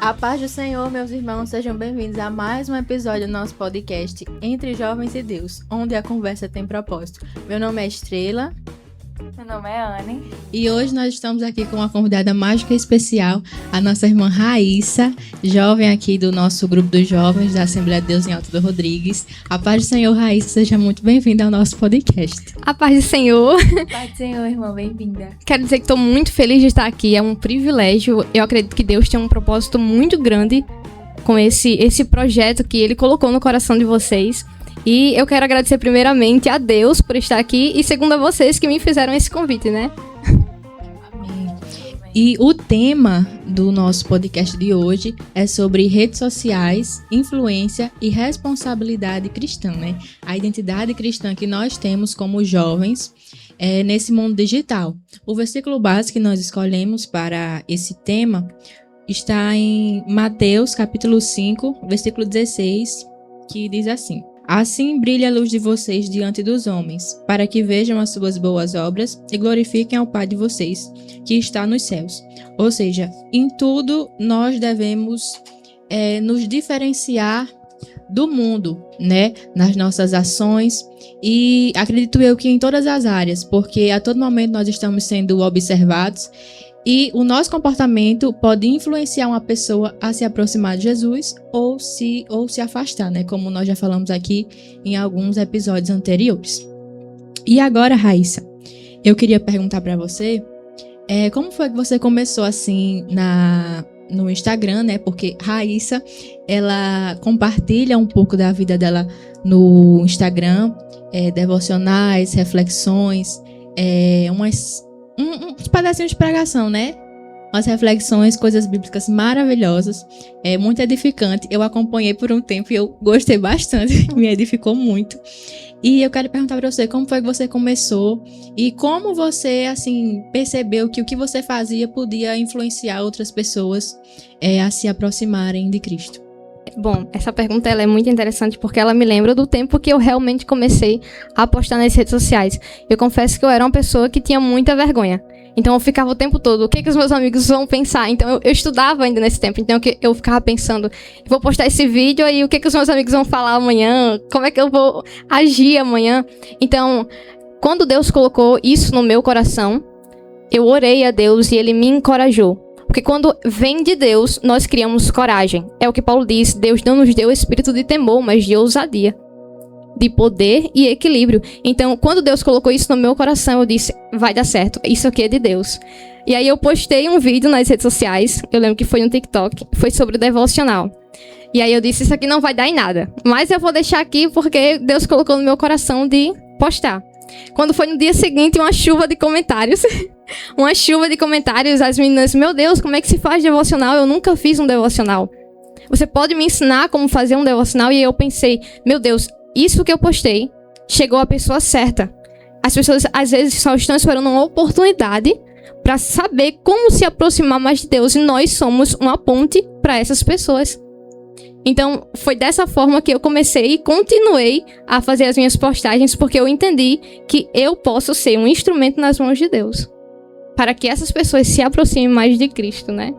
A paz do Senhor, meus irmãos, sejam bem-vindos a mais um episódio do nosso podcast Entre Jovens e Deus, onde a conversa tem propósito. Meu nome é Estrela. Meu nome é Anne. E hoje nós estamos aqui com uma convidada mágica especial, a nossa irmã Raíssa, jovem aqui do nosso grupo dos jovens da Assembleia de Deus em Alto do Rodrigues. A paz do Senhor, Raíssa, seja muito bem-vinda ao nosso podcast. A paz do Senhor. A paz do Senhor, irmã, bem-vinda. Quero dizer que estou muito feliz de estar aqui, é um privilégio. Eu acredito que Deus tem um propósito muito grande com esse projeto que Ele colocou no coração de vocês. E eu quero agradecer primeiramente a Deus por estar aqui e segundo a vocês que me fizeram esse convite, né? Amém. E o tema do nosso podcast de hoje é sobre redes sociais, influência e responsabilidade cristã, né? A identidade cristã que nós temos como jovens nesse mundo digital. O versículo base que nós escolhemos para esse tema está em Mateus, capítulo 5, versículo 16, que diz assim: Assim brilha a luz de vocês diante dos homens, para que vejam as suas boas obras e glorifiquem ao Pai de vocês, que está nos céus. Ou seja, em tudo nós devemos nos diferenciar do mundo, né? Nas nossas ações e acredito eu que em todas as áreas, porque a todo momento nós estamos sendo observados. E o nosso comportamento pode influenciar uma pessoa a se aproximar de Jesus ou se afastar, né? Como nós já falamos aqui em alguns episódios anteriores. E agora, Raíssa, eu queria perguntar para você, como foi que você começou assim no Instagram, né? Porque Raíssa, ela compartilha um pouco da vida dela no Instagram, devocionais, reflexões, uns pedacinhos de pregação, né? Umas reflexões, coisas bíblicas maravilhosas, muito edificante. Eu acompanhei por um tempo e eu gostei bastante, me edificou muito. E eu quero perguntar para você, como foi que você começou e como você, assim, percebeu que o que você fazia podia influenciar outras pessoas a se aproximarem de Cristo? Bom, essa pergunta ela é muito interessante porque ela me lembra do tempo que eu realmente comecei a postar nas redes sociais. Eu confesso que eu era uma pessoa que tinha muita vergonha. Então eu ficava o tempo todo, o que os meus amigos vão pensar? Então eu estudava ainda nesse tempo, então eu ficava pensando, vou postar esse vídeo aí, o que os meus amigos vão falar amanhã? Como é que eu vou agir amanhã? Então, quando Deus colocou isso no meu coração, eu orei a Deus e Ele me encorajou. Porque quando vem de Deus, nós criamos coragem. É o que Paulo diz, Deus não nos deu espírito de temor, mas de ousadia, de poder e equilíbrio. Então, quando Deus colocou isso no meu coração, eu disse, vai dar certo, isso aqui é de Deus. E aí eu postei um vídeo nas redes sociais, eu lembro que foi no TikTok, foi sobre o devocional. E aí eu disse, isso aqui não vai dar em nada, mas eu vou deixar aqui porque Deus colocou no meu coração de postar. Quando foi no dia seguinte, uma chuva de comentários. Uma chuva de comentários, as meninas, meu Deus, como é que se faz devocional? Eu nunca fiz um devocional. Você pode me ensinar como fazer um devocional? E eu pensei, meu Deus, isso que eu postei chegou à pessoa certa. As pessoas, às vezes, só estão esperando uma oportunidade para saber como se aproximar mais de Deus. E nós somos uma ponte para essas pessoas. Então, foi dessa forma que eu comecei e continuei a fazer as minhas postagens, porque eu entendi que eu posso ser um instrumento nas mãos de Deus, para que essas pessoas se aproximem mais de Cristo, né?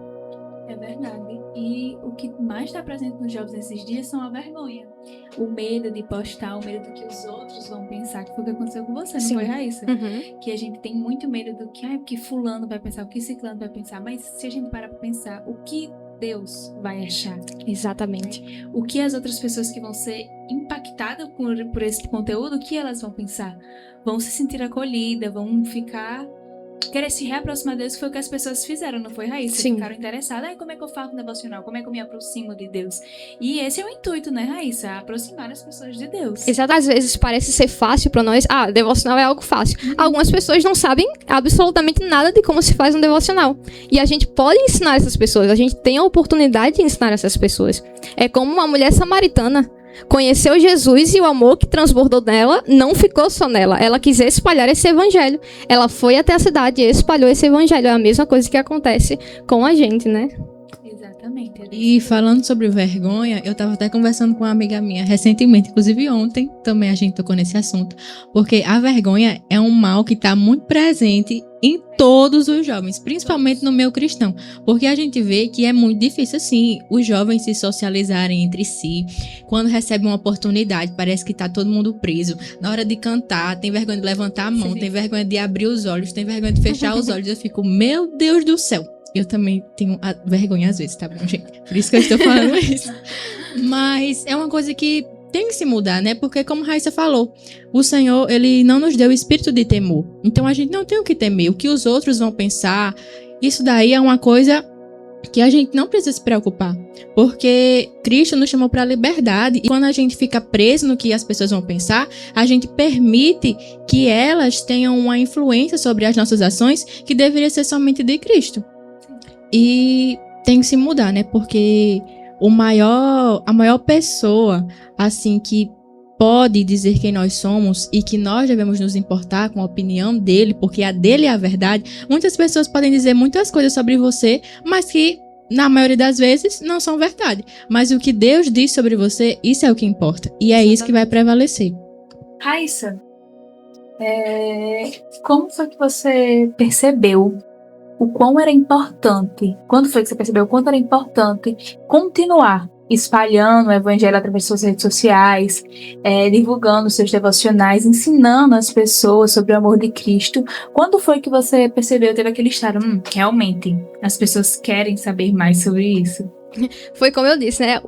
É verdade. E o que mais está presente nos jovens esses dias são a vergonha. O medo de postar, o medo do que os outros vão pensar, que foi o que aconteceu com você, não Sim. foi, Raíssa? Uhum. Que a gente tem muito medo do que, porque fulano vai pensar, o que ciclano vai pensar, mas se a gente parar para pensar, o que Deus vai achar? Exatamente. O que as outras pessoas que vão ser impactadas por esse conteúdo, o que elas vão pensar? Vão se sentir acolhidas, vão querer se reaproximar de Deus, que foi o que as pessoas fizeram, não foi, Raíssa? Sim. Ficaram interessadas, como é que eu faço devocional? Como é que eu me aproximo de Deus? E esse é o intuito, né, Raíssa? Aproximar as pessoas de Deus. Exato. Às vezes parece ser fácil para nós. Devocional é algo fácil. Algumas pessoas não sabem absolutamente nada de como se faz um devocional. E a gente pode ensinar essas pessoas. A gente tem a oportunidade de ensinar essas pessoas. É como uma mulher samaritana. Conheceu Jesus e o amor que transbordou nela não ficou só nela. Ela quis espalhar esse evangelho. Ela foi até a cidade e espalhou esse evangelho. É a mesma coisa que acontece com a gente, né? Exatamente. E falando sobre vergonha, eu tava até conversando com uma amiga minha recentemente, inclusive ontem, também a gente tocou nesse assunto, porque a vergonha é um mal que tá muito presente em todos os jovens, principalmente no meio cristão, porque a gente vê que é muito difícil, assim, os jovens se socializarem entre si. Quando recebem uma oportunidade, parece que tá todo mundo preso. Na hora de cantar, tem vergonha de levantar a mão, tem vergonha de abrir os olhos, tem vergonha de fechar os olhos. Eu fico, meu Deus do céu. Eu também tenho vergonha às vezes, tá bom, gente? Por isso que eu estou falando isso. Mas é uma coisa que tem que se mudar, né? Porque, como a Raíssa falou, o Senhor, Ele não nos deu o espírito de temor. Então, a gente não tem o que temer. O que os outros vão pensar, isso daí é uma coisa que a gente não precisa se preocupar. Porque Cristo nos chamou para a liberdade. E quando a gente fica preso no que as pessoas vão pensar, a gente permite que elas tenham uma influência sobre as nossas ações que deveria ser somente de Cristo. E tem que se mudar, né? Porque a maior pessoa, assim, que pode dizer quem nós somos e que nós devemos nos importar com a opinião dele, porque a dele é a verdade. Muitas pessoas podem dizer muitas coisas sobre você, mas que, na maioria das vezes, não são verdade. Mas o que Deus diz sobre você, isso é o que importa. E é isso que vai prevalecer. Raíssa, como foi que você percebeu o quão era importante? Quando foi que você percebeu o quanto era importante continuar espalhando o evangelho através de suas redes sociais, divulgando seus devocionais, ensinando as pessoas sobre o amor de Cristo? Quando foi que você percebeu, teve aquele estado, realmente, as pessoas querem saber mais sobre isso? Foi como eu disse, né?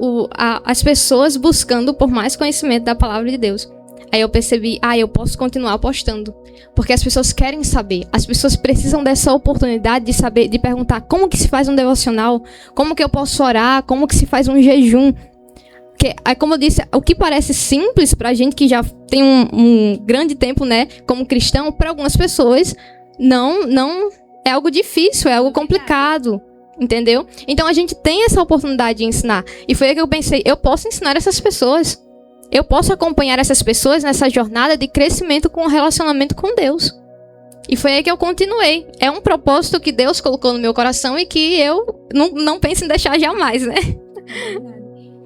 As pessoas buscando por mais conhecimento da palavra de Deus. Aí eu percebi, eu posso continuar postando. Porque as pessoas querem saber. As pessoas precisam dessa oportunidade de saber, de perguntar como que se faz um devocional, como que eu posso orar, como que se faz um jejum. Porque, como eu disse, o que parece simples pra gente que já tem um grande tempo, né, como cristão, para algumas pessoas não é algo difícil, é algo complicado. Entendeu? Então a gente tem essa oportunidade de ensinar. E foi aí que eu pensei, eu posso ensinar essas pessoas. Eu posso acompanhar essas pessoas nessa jornada de crescimento com o relacionamento com Deus. E foi aí que eu continuei. É um propósito que Deus colocou no meu coração e que eu não penso em deixar jamais, né?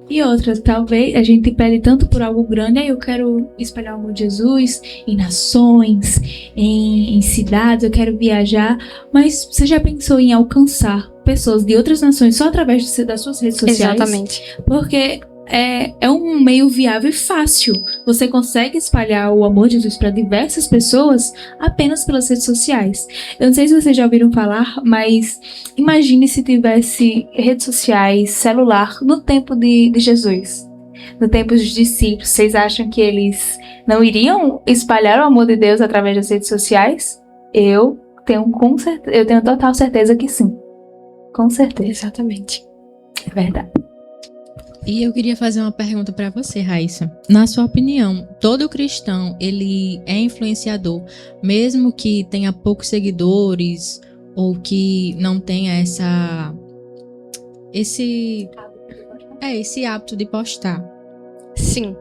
E outras, talvez a gente pede tanto por algo grande, eu quero espalhar o amor de Jesus em nações, em cidades, eu quero viajar, mas você já pensou em alcançar pessoas de outras nações só através das suas redes sociais? Exatamente. Porque é um meio viável e fácil. Você consegue espalhar o amor de Jesus para diversas pessoas apenas pelas redes sociais. Eu não sei se vocês já ouviram falar, mas imagine se tivesse redes sociais, celular, no tempo de Jesus, no tempo dos discípulos. Vocês acham que eles não iriam espalhar o amor de Deus através das redes sociais? Eu tenho total certeza que sim. Com certeza. Exatamente. É verdade. E eu queria fazer uma pergunta para você, Raíssa. Na sua opinião, todo cristão, ele é influenciador, mesmo que tenha poucos seguidores ou que não tenha esse hábito de postar? Sim.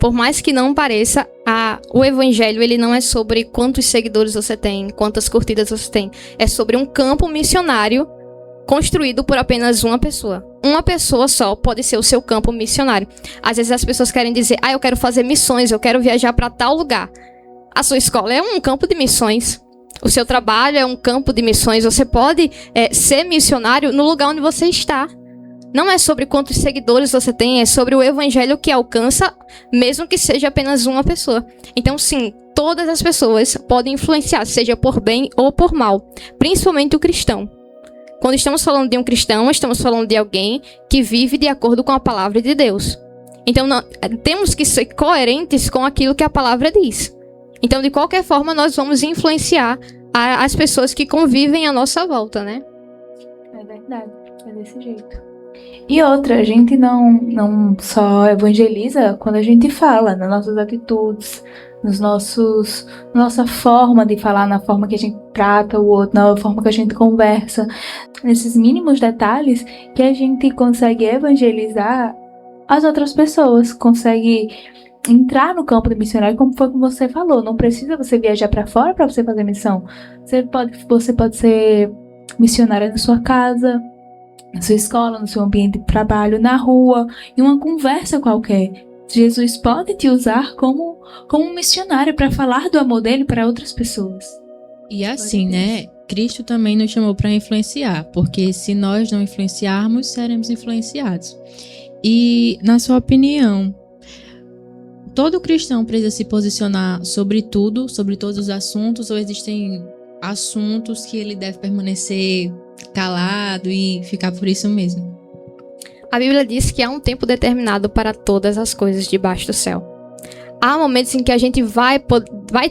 Por mais que não pareça, o evangelho ele não é sobre quantos seguidores você tem, quantas curtidas você tem. É sobre um campo missionário construído por apenas uma pessoa. Uma pessoa só pode ser o seu campo missionário. Às vezes as pessoas querem dizer, eu quero fazer missões, eu quero viajar para tal lugar. A sua escola é um campo de missões. O seu trabalho é um campo de missões. Você pode ser missionário no lugar onde você está. Não é sobre quantos seguidores você tem, é sobre o evangelho que alcança, mesmo que seja apenas uma pessoa. Então, sim, todas as pessoas podem influenciar, seja por bem ou por mal. Principalmente o cristão. Quando estamos falando de um cristão, estamos falando de alguém que vive de acordo com a palavra de Deus. Então, temos que ser coerentes com aquilo que a palavra diz. Então, de qualquer forma, nós vamos influenciar as pessoas que convivem à nossa volta, né? É verdade, é desse jeito. E outra, a gente não só evangeliza quando a gente fala, nas nossas atitudes, nossa forma de falar, na forma que a gente trata o outro, na forma que a gente conversa, nesses mínimos detalhes que a gente consegue evangelizar as outras pessoas, consegue entrar no campo de missionário, como foi que você falou. Não precisa você viajar para fora para você fazer missão. Você pode ser missionária na sua casa, na sua escola, no seu ambiente de trabalho, na rua, em uma conversa qualquer. Jesus pode te usar como um missionário para falar do amor dele para outras pessoas. E assim, né? Cristo também nos chamou para influenciar, porque se nós não influenciarmos, seremos influenciados. E, na sua opinião, todo cristão precisa se posicionar sobre tudo, sobre todos os assuntos, ou existem assuntos que ele deve permanecer calado e ficar por isso mesmo? A Bíblia diz que há um tempo determinado para todas as coisas debaixo do céu. Há momentos em que a gente vai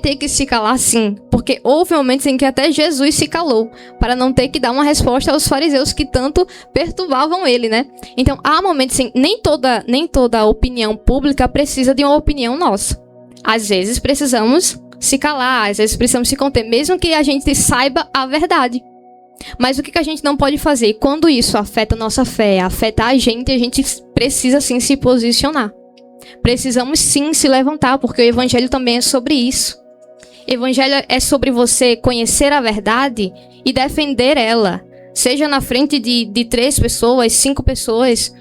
ter que se calar, sim, porque houve momentos em que até Jesus se calou, para não ter que dar uma resposta aos fariseus que tanto perturbavam ele, né? Então, há momentos em que nem toda opinião pública precisa de uma opinião nossa. Às vezes precisamos se calar, às vezes precisamos se conter, mesmo que a gente saiba a verdade. Mas o que a gente não pode fazer? Quando isso afeta a nossa fé, afeta a gente precisa sim se posicionar. Precisamos sim se levantar, porque o evangelho também é sobre isso. O evangelho é sobre você conhecer a verdade e defender ela, seja na frente de 3 pessoas, 5 pessoas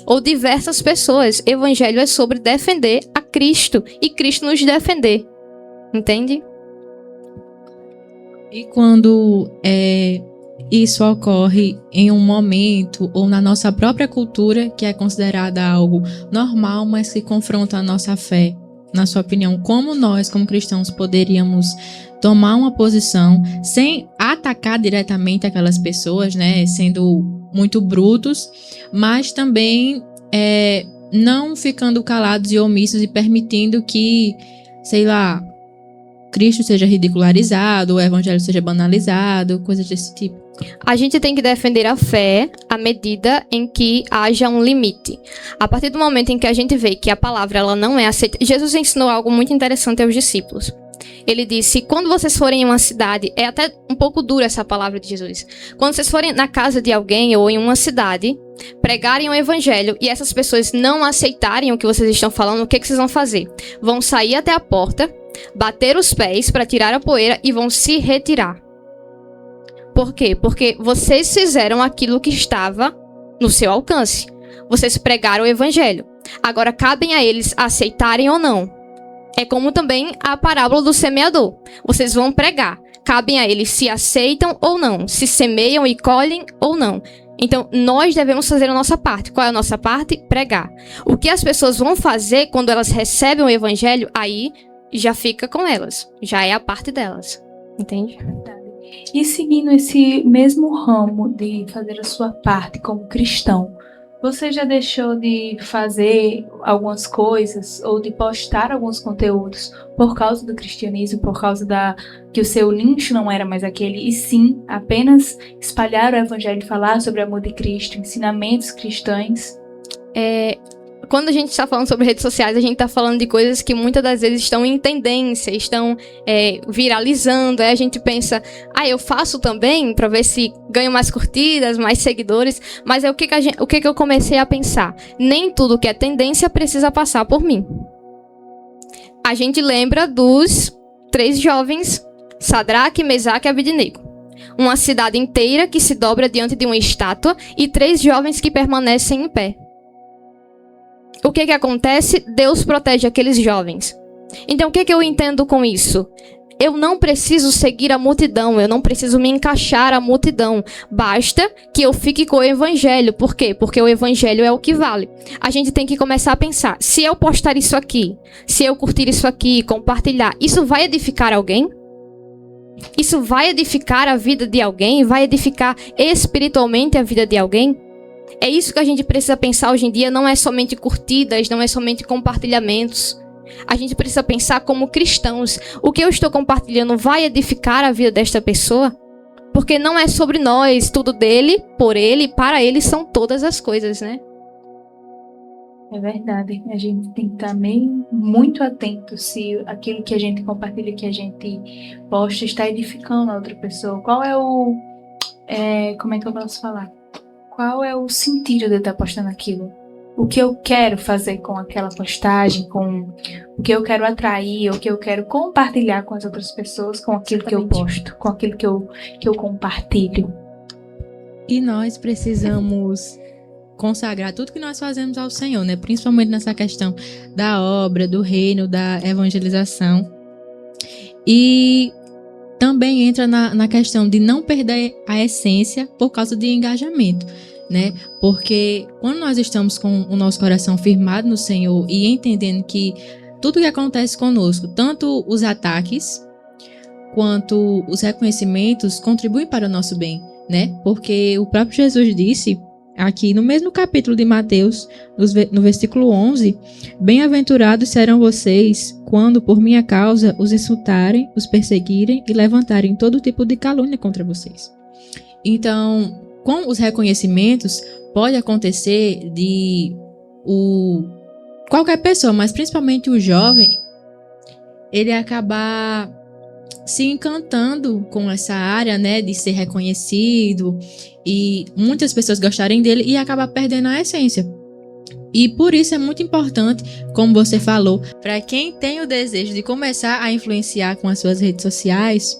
ou diversas pessoas. O evangelho é sobre defender a Cristo e Cristo nos defender. Entende? E quando isso ocorre em um momento ou na nossa própria cultura, que é considerada algo normal, mas que confronta a nossa fé, na sua opinião, como nós, como cristãos, poderíamos tomar uma posição sem atacar diretamente aquelas pessoas, né, sendo muito brutos, mas também não ficando calados e omissos e permitindo que, sei lá, Cristo seja ridicularizado, o evangelho seja banalizado, coisas desse tipo? A gente tem que defender a fé à medida em que haja um limite. A partir do momento em que a gente vê que a palavra ela não é aceita... Jesus ensinou algo muito interessante aos discípulos. Ele disse, quando vocês forem em uma cidade, é até um pouco dura essa palavra de Jesus. Quando vocês forem na casa de alguém ou em uma cidade, pregarem o evangelho e essas pessoas não aceitarem o que vocês estão falando, o que vocês vão fazer? Vão sair até a porta, bater os pés para tirar a poeira e vão se retirar. Por quê? Porque vocês fizeram aquilo que estava no seu alcance. Vocês pregaram o evangelho. Agora, cabem a eles aceitarem ou não. É como também a parábola do semeador. Vocês vão pregar. Cabem a eles se aceitam ou não. Se semeiam e colhem ou não. Então, nós devemos fazer a nossa parte. Qual é a nossa parte? Pregar. O que as pessoas vão fazer quando elas recebem o evangelho, aí já fica com elas. Já é a parte delas. Entende? E seguindo esse mesmo ramo de fazer a sua parte como cristão, você já deixou de fazer algumas coisas ou de postar alguns conteúdos por causa do cristianismo, por causa que o seu nicho não era mais aquele, e sim apenas espalhar o evangelho, falar sobre o amor de Cristo, ensinamentos cristãos? Quando a gente está falando sobre redes sociais, a gente está falando de coisas que muitas das vezes estão em tendência, estão viralizando. Aí a gente pensa, eu faço também para ver se ganho mais curtidas, mais seguidores. Mas o que eu comecei a pensar? Nem tudo que é tendência precisa passar por mim. A gente lembra dos 3 jovens, Sadraque, Mesaque e Abednego. Uma cidade inteira que se dobra diante de uma estátua e 3 jovens que permanecem em pé. O que acontece? Deus protege aqueles jovens. Então, o que eu entendo com isso? Eu não preciso seguir a multidão, eu não preciso me encaixar à multidão. Basta que eu fique com o evangelho. Por quê? Porque o evangelho é o que vale. A gente tem que começar a pensar, se eu postar isso aqui, se eu curtir isso aqui, compartilhar, isso vai edificar alguém? Isso vai edificar a vida de alguém? Vai edificar espiritualmente a vida de alguém? É isso que a gente precisa pensar hoje em dia, não é somente curtidas, não é somente compartilhamentos. A gente precisa pensar como cristãos. O que eu estou compartilhando vai edificar a vida desta pessoa? Porque não é sobre nós, tudo dele, por ele, para ele são todas as coisas, né? É verdade. A gente tem que estar meio muito atento se aquilo que a gente compartilha, que a gente posta, está edificando a outra pessoa. Qual é como é que eu posso falar? Qual é o sentido de eu estar postando aquilo? O que eu quero fazer com aquela postagem, com o que eu quero atrair, o que eu quero compartilhar com as outras pessoas, com aquilo que eu posto, com aquilo que eu compartilho. E nós precisamos consagrar tudo que nós fazemos ao Senhor, né? Principalmente nessa questão da obra, do reino, da evangelização. E também entra na questão de não perder a essência por causa de engajamento, né? Porque quando nós estamos com o nosso coração firmado no Senhor e entendendo que tudo que acontece conosco, tanto os ataques quanto os reconhecimentos, contribuem para o nosso bem, né? Porque o próprio Jesus disse aqui no mesmo capítulo de Mateus, no versículo 11, bem-aventurados serão vocês quando por minha causa os insultarem, os perseguirem e levantarem todo tipo de calúnia contra vocês. Então, com os reconhecimentos, pode acontecer de qualquer pessoa, mas principalmente o jovem, ele acabar se encantando com essa área, né, de ser reconhecido e muitas pessoas gostarem dele e acabar perdendo a essência. E por isso é muito importante, como você falou, para quem tem o desejo de começar a influenciar com as suas redes sociais,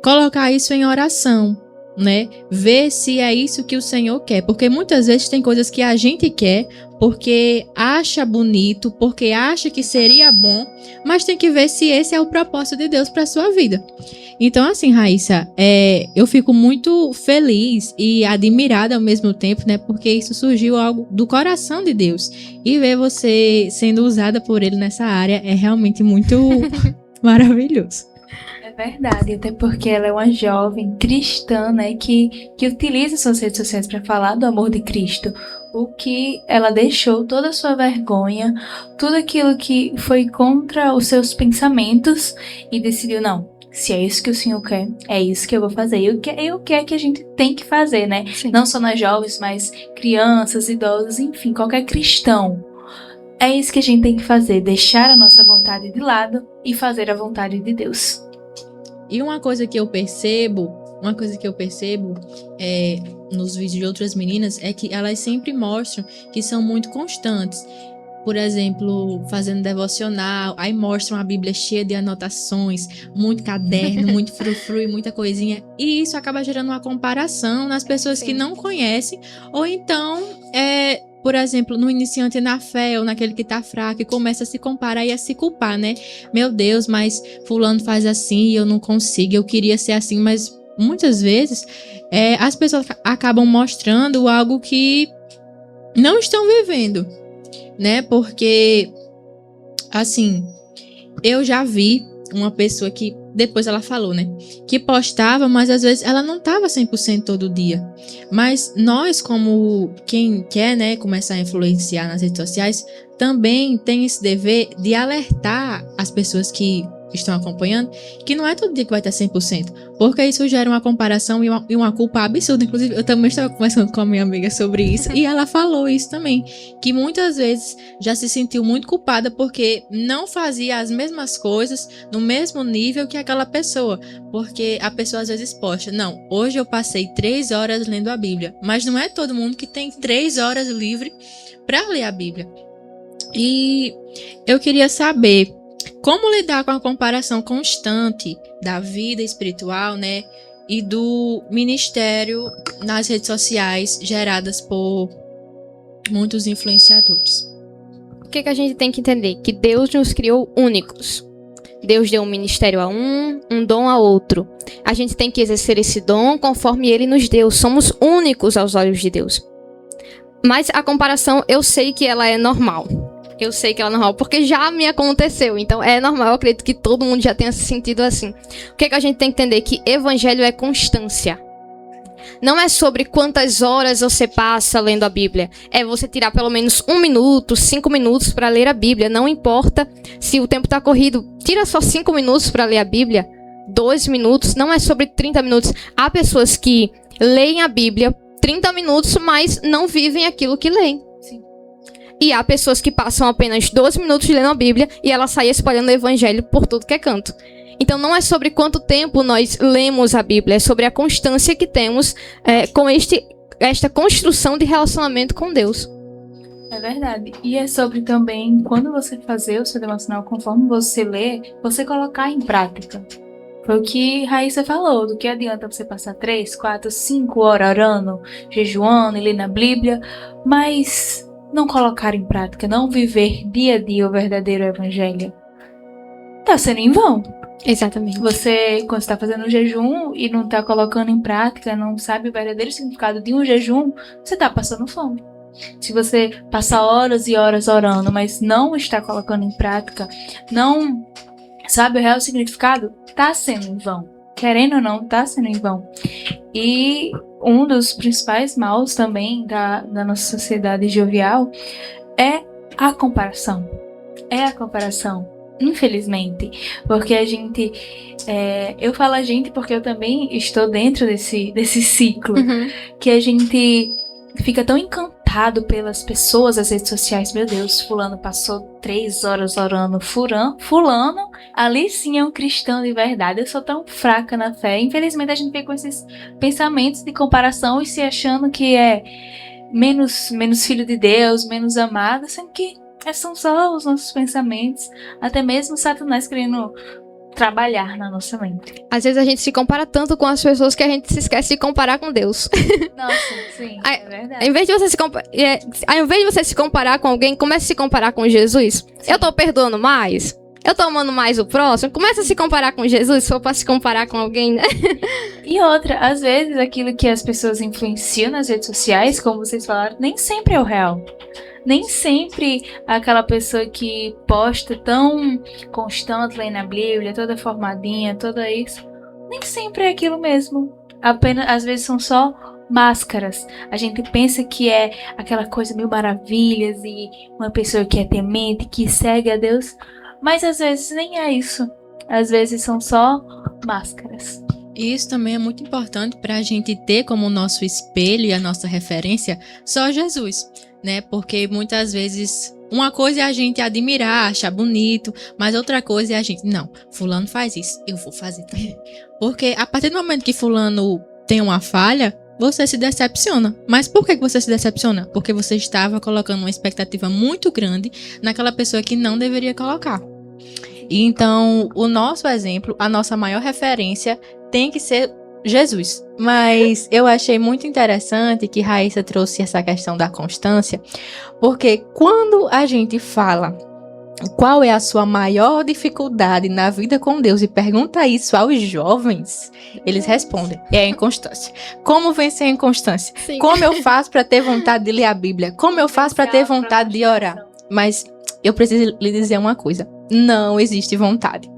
colocar isso em oração, né? Ver se é isso que o Senhor quer, porque muitas vezes tem coisas que a gente quer porque acha bonito, porque acha que seria bom, mas tem que ver se esse é o propósito de Deus para sua vida. Então, assim, Raíssa, eu fico muito feliz e admirada ao mesmo tempo, né? Porque isso surgiu algo do coração de Deus. E ver você sendo usada por Ele nessa área é realmente muito maravilhoso. É verdade, até porque ela é uma jovem cristã, né, que utiliza suas redes sociais para falar do amor de Cristo. O que ela deixou, toda a sua vergonha, tudo aquilo que foi contra os seus pensamentos e decidiu, não, se é isso que o Senhor quer, é isso que eu vou fazer. E o que é que a gente tem que fazer, né? Sim. Não só nós jovens, mas crianças, idosos, enfim, qualquer cristão. É isso que a gente tem que fazer, deixar a nossa vontade de lado e fazer a vontade de Deus. E uma coisa que eu percebo nos vídeos de outras meninas é que elas sempre mostram que são muito constantes. Por exemplo, fazendo devocional, aí mostram a Bíblia cheia de anotações, muito caderno, muito frufru e muita coisinha. E isso acaba gerando uma comparação nas pessoas Sim. que não conhecem, ou então, por exemplo, no iniciante na fé ou naquele que tá fraco e começa a se comparar e a se culpar, né? Meu Deus, mas fulano faz assim e eu não consigo, eu queria ser assim, mas muitas vezes as pessoas acabam mostrando algo que não estão vivendo, né? Porque, assim, eu já vi uma pessoa que, depois ela falou, né? Que postava, mas às vezes ela não estava 100% todo dia. Mas nós, como quem quer, né, começar a influenciar nas redes sociais, também tem esse dever de alertar as pessoas que estão acompanhando, que não é todo dia que vai estar 100%, porque isso gera uma comparação e uma culpa absurda. Inclusive, eu também estava conversando com a minha amiga sobre isso, e ela falou isso também, que muitas vezes já se sentiu muito culpada porque não fazia as mesmas coisas no mesmo nível que aquela pessoa, porque a pessoa às vezes posta, não, hoje eu passei 3 horas lendo a Bíblia, mas não é todo mundo que tem 3 horas livre para ler a Bíblia. E eu queria saber como lidar com a comparação constante da vida espiritual, né, e do ministério nas redes sociais geradas por muitos influenciadores. O que a gente tem que entender? Que Deus nos criou únicos. Deus deu um ministério a um dom a outro. A gente tem que exercer esse dom conforme Ele nos deu. Somos únicos aos olhos de Deus. Mas a comparação, eu sei que ela é normal. Eu sei que ela é normal, porque já me aconteceu. Então é normal, eu acredito que todo mundo já tenha se sentido assim. O que a gente tem que entender? Que evangelho é constância. Não é sobre quantas horas você passa lendo a Bíblia. É você tirar pelo menos 1 minuto, 5 minutos para ler a Bíblia. Não importa se o tempo está corrido. Tira só 5 minutos para ler a Bíblia. 2 minutos. Não é sobre 30 minutos. Há pessoas que leem a Bíblia 30 minutos, mas não vivem aquilo que leem. E há pessoas que passam apenas 12 minutos lendo a Bíblia e ela sai espalhando o evangelho por tudo que é canto. Então não é sobre quanto tempo nós lemos a Bíblia, é sobre a constância que temos com esta construção de relacionamento com Deus. É verdade. E é sobre também, quando você fazer o seu devocional conforme você lê, você colocar em prática. Foi o que Raíssa falou, do que adianta você passar 3, 4, 5 horas orando, jejuando, lendo a Bíblia, mas não colocar em prática, não viver dia a dia o verdadeiro evangelho. Tá sendo em vão. Exatamente. Você, quando está fazendo um jejum e não está colocando em prática, não sabe o verdadeiro significado de um jejum, você está passando fome. Se você passa horas e horas orando, mas não está colocando em prática, não sabe o real significado, está sendo em vão. Querendo ou não, está sendo em vão. E um dos principais maus também da nossa sociedade jovial é a comparação. É a comparação. Infelizmente, porque a gente, eu falo a gente porque eu também estou dentro desse ciclo, que a gente fica tão encantado pelas pessoas das redes sociais. Meu Deus, fulano passou 3 horas orando, fulano, ali sim é um cristão de verdade, eu sou tão fraca na fé. Infelizmente a gente fica com esses pensamentos de comparação e se achando que é menos filho de Deus, menos amado, sendo que são só os nossos pensamentos, até mesmo Satanás querendo trabalhar na nossa mente. Às vezes a gente se compara tanto com as pessoas que a gente se esquece de comparar com Deus. Nossa, sim, é verdade. Ao invés de você se comparar com alguém, comece a se comparar com Jesus. Sim. Eu tô perdoando mais? Eu tô amando mais o próximo? Começa a se comparar com Jesus, se for pra se comparar com alguém, né? E outra, às vezes aquilo que as pessoas influenciam nas redes sociais, como vocês falaram, nem sempre é o real. Nem sempre aquela pessoa que posta tão constante lendo a Bíblia, toda formadinha, toda isso, nem sempre é aquilo mesmo. Apenas, às vezes são só máscaras. A gente pensa que é aquela coisa mil maravilhas e uma pessoa que é temente, que segue a Deus, mas às vezes nem é isso. Às vezes são só máscaras. E isso também é muito importante para a gente ter como nosso espelho e a nossa referência só Jesus, né? Porque muitas vezes uma coisa é a gente admirar, achar bonito, mas outra coisa é a gente, não, fulano faz isso, eu vou fazer também. Porque a partir do momento que fulano tem uma falha, você se decepciona. Mas por que você se decepciona? Porque você estava colocando uma expectativa muito grande naquela pessoa que não deveria colocar. E então, o nosso exemplo, a nossa maior referência tem que ser Jesus. Mas eu achei muito interessante que Raíssa trouxe essa questão da constância, porque quando a gente fala qual é a sua maior dificuldade na vida com Deus e pergunta isso aos jovens, eles respondem, é a inconstância. Como vencer a inconstância? Sim. Como eu faço para ter vontade de ler a Bíblia? Como eu faço para ter vontade de orar? Mas eu preciso lhe dizer uma coisa, não existe vontade.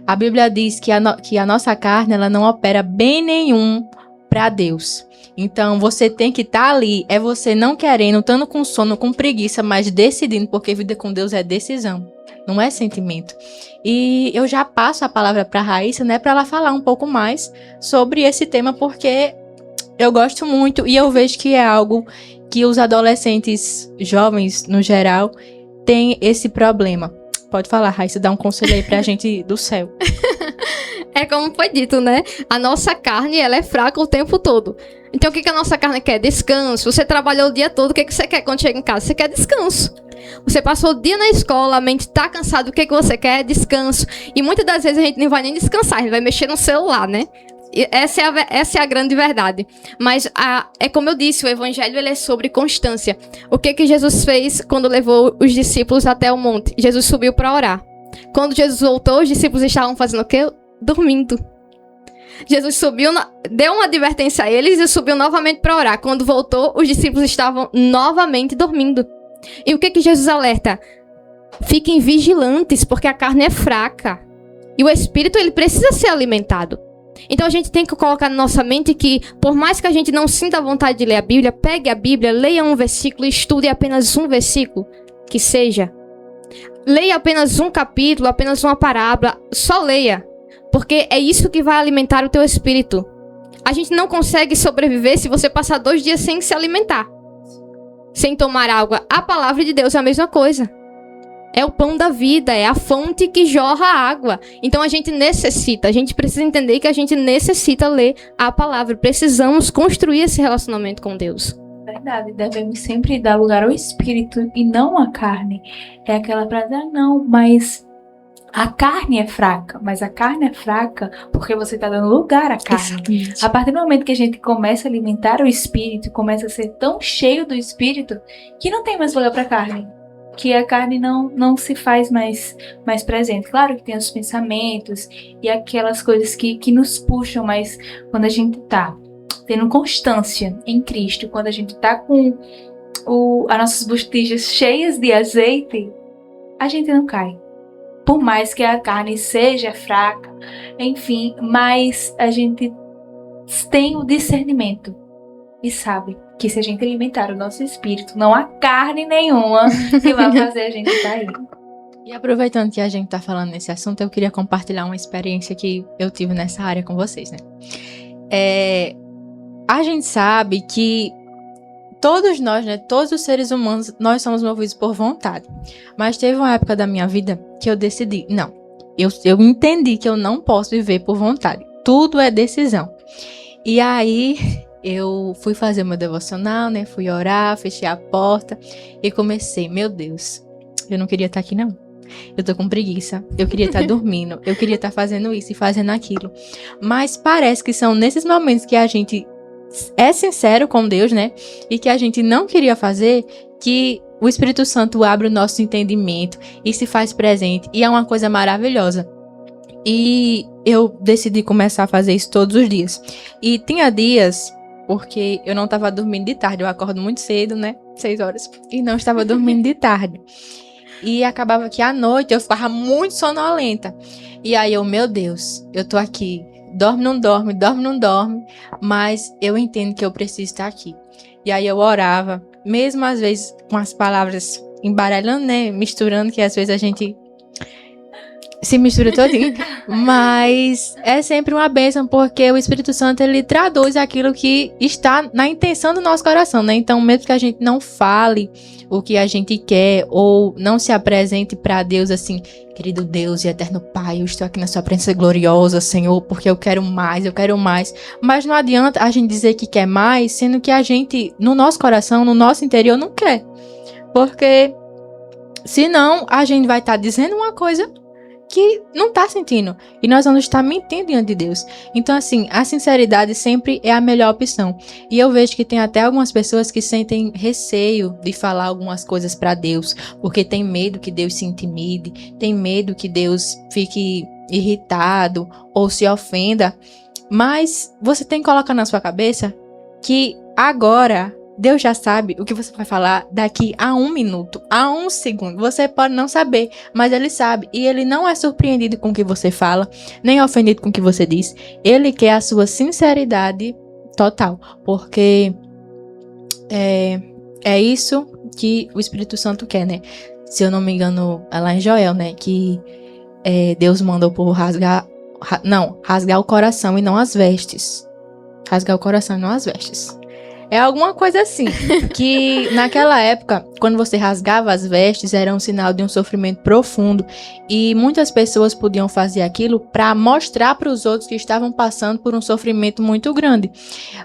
A Bíblia diz que a nossa carne ela não opera bem nenhum para Deus. Então, você tem que estar ali, é você não querendo, estando com sono, com preguiça, mas decidindo, porque vida com Deus é decisão, não é sentimento. E eu já passo a palavra para a Raíssa, né, para ela falar um pouco mais sobre esse tema, porque eu gosto muito e eu vejo que é algo que os adolescentes jovens, no geral, têm esse problema. Pode falar, Raíssa, dá um conselho aí pra gente do céu. É como foi dito, né? A nossa carne, ela é fraca o tempo todo. Então, o que a nossa carne quer? Descanso. Você trabalhou o dia todo, o que você quer quando chega em casa? Você quer descanso. Você passou o dia na escola, a mente tá cansada, o que você quer? Descanso. E muitas das vezes a gente não vai nem descansar, a gente vai mexer no celular, né? Essa é a grande verdade. Mas é como eu disse, o evangelho ele é sobre constância. O que Jesus fez quando levou os discípulos até o monte? Jesus subiu para orar. Quando Jesus voltou, os discípulos estavam fazendo o quê? Dormindo. Jesus subiu, deu uma advertência a eles e subiu novamente para orar. Quando voltou, os discípulos estavam novamente dormindo. E o que Jesus alerta? Fiquem vigilantes, porque a carne é fraca. E o espírito ele precisa ser alimentado. Então a gente tem que colocar na nossa mente que, por mais que a gente não sinta vontade de ler a Bíblia, pegue a Bíblia, leia um versículo e estude apenas um versículo, que seja. Leia apenas um capítulo, apenas uma parábola, só leia, porque é isso que vai alimentar o teu espírito. A gente não consegue sobreviver se você passar 2 dias sem se alimentar, sem tomar água. A palavra de Deus é a mesma coisa. É o pão da vida, é a fonte que jorra a água. Então a gente precisa entender que a gente necessita ler a palavra. Precisamos construir esse relacionamento com Deus. Verdade, devemos sempre dar lugar ao espírito e não à carne. É aquela frase, não, mas A carne é fraca, mas a carne é fraca porque você está dando lugar à carne. A partir do momento que a gente começa a alimentar o espírito, começa a ser tão cheio do espírito, que não tem mais lugar para a carne. Que a carne não se faz mais presente. Claro que tem os pensamentos e aquelas coisas que nos puxam, mas quando a gente está tendo constância em Cristo, quando a gente está com as nossas botijas cheias de azeite, a gente não cai. Por mais que a carne seja fraca, enfim, mas a gente tem o discernimento e sabe que se a gente alimentar o nosso espírito, não há carne nenhuma que vai fazer a gente cair. E aproveitando que a gente tá falando nesse assunto, eu queria compartilhar uma experiência que eu tive nessa área com vocês, né? A gente sabe que todos nós, né, todos os seres humanos, nós somos movidos por vontade. Mas teve uma época da minha vida que eu decidi, não, eu entendi que eu não posso viver por vontade. Tudo é decisão. E aí eu fui fazer o meu devocional, né, fui orar, fechei a porta e comecei, meu Deus, eu não queria estar aqui não. Eu tô com preguiça, eu queria estar dormindo, eu queria estar fazendo isso e fazendo aquilo. Mas parece que são nesses momentos que a gente é sincero com Deus, né? E que a gente não queria fazer, que o Espírito Santo abre o nosso entendimento e se faz presente. E é uma coisa maravilhosa. E eu decidi começar a fazer isso todos os dias. E tinha dias, porque eu não estava dormindo de tarde. Eu acordo muito cedo, né? 6 horas. E não estava dormindo de tarde. E acabava que à noite eu ficava muito sonolenta. E aí eu, meu Deus, eu tô aqui. Dorme, não dorme, mas eu entendo que eu preciso estar aqui. E aí eu orava, mesmo às vezes com as palavras embaralhando, né, misturando, que às vezes a gente se mistura todinho, mas é sempre uma bênção, porque o Espírito Santo, ele traduz aquilo que está na intenção do nosso coração, né? Então, mesmo que a gente não fale o que a gente quer, ou não se apresente para Deus assim, querido Deus e eterno Pai, eu estou aqui na sua presença gloriosa, Senhor, porque eu quero mais, mas não adianta a gente dizer que quer mais, sendo que a gente, no nosso coração, no nosso interior, não quer, porque senão a gente vai estar dizendo uma coisa que não tá sentindo, e nós vamos estar mentindo diante de Deus. Então, assim, a sinceridade sempre é a melhor opção. E eu vejo que tem até algumas pessoas que sentem receio de falar algumas coisas para Deus, porque tem medo que Deus se intimide, tem medo que Deus fique irritado ou se ofenda. Mas você tem que colocar na sua cabeça que agora Deus já sabe o que você vai falar daqui a 1 minuto, a 1 segundo. Você pode não saber, mas Ele sabe. E Ele não é surpreendido com o que você fala, nem ofendido com o que você diz. Ele quer a sua sinceridade total. Porque é isso que o Espírito Santo quer, né? Se eu não me engano, é lá em Joel, né? Que Deus manda o povo rasgar o coração e não as vestes. Rasgar o coração e não as vestes. É alguma coisa assim, que naquela época, quando você rasgava as vestes, era um sinal de um sofrimento profundo, e muitas pessoas podiam fazer aquilo para mostrar para os outros que estavam passando por um sofrimento muito grande.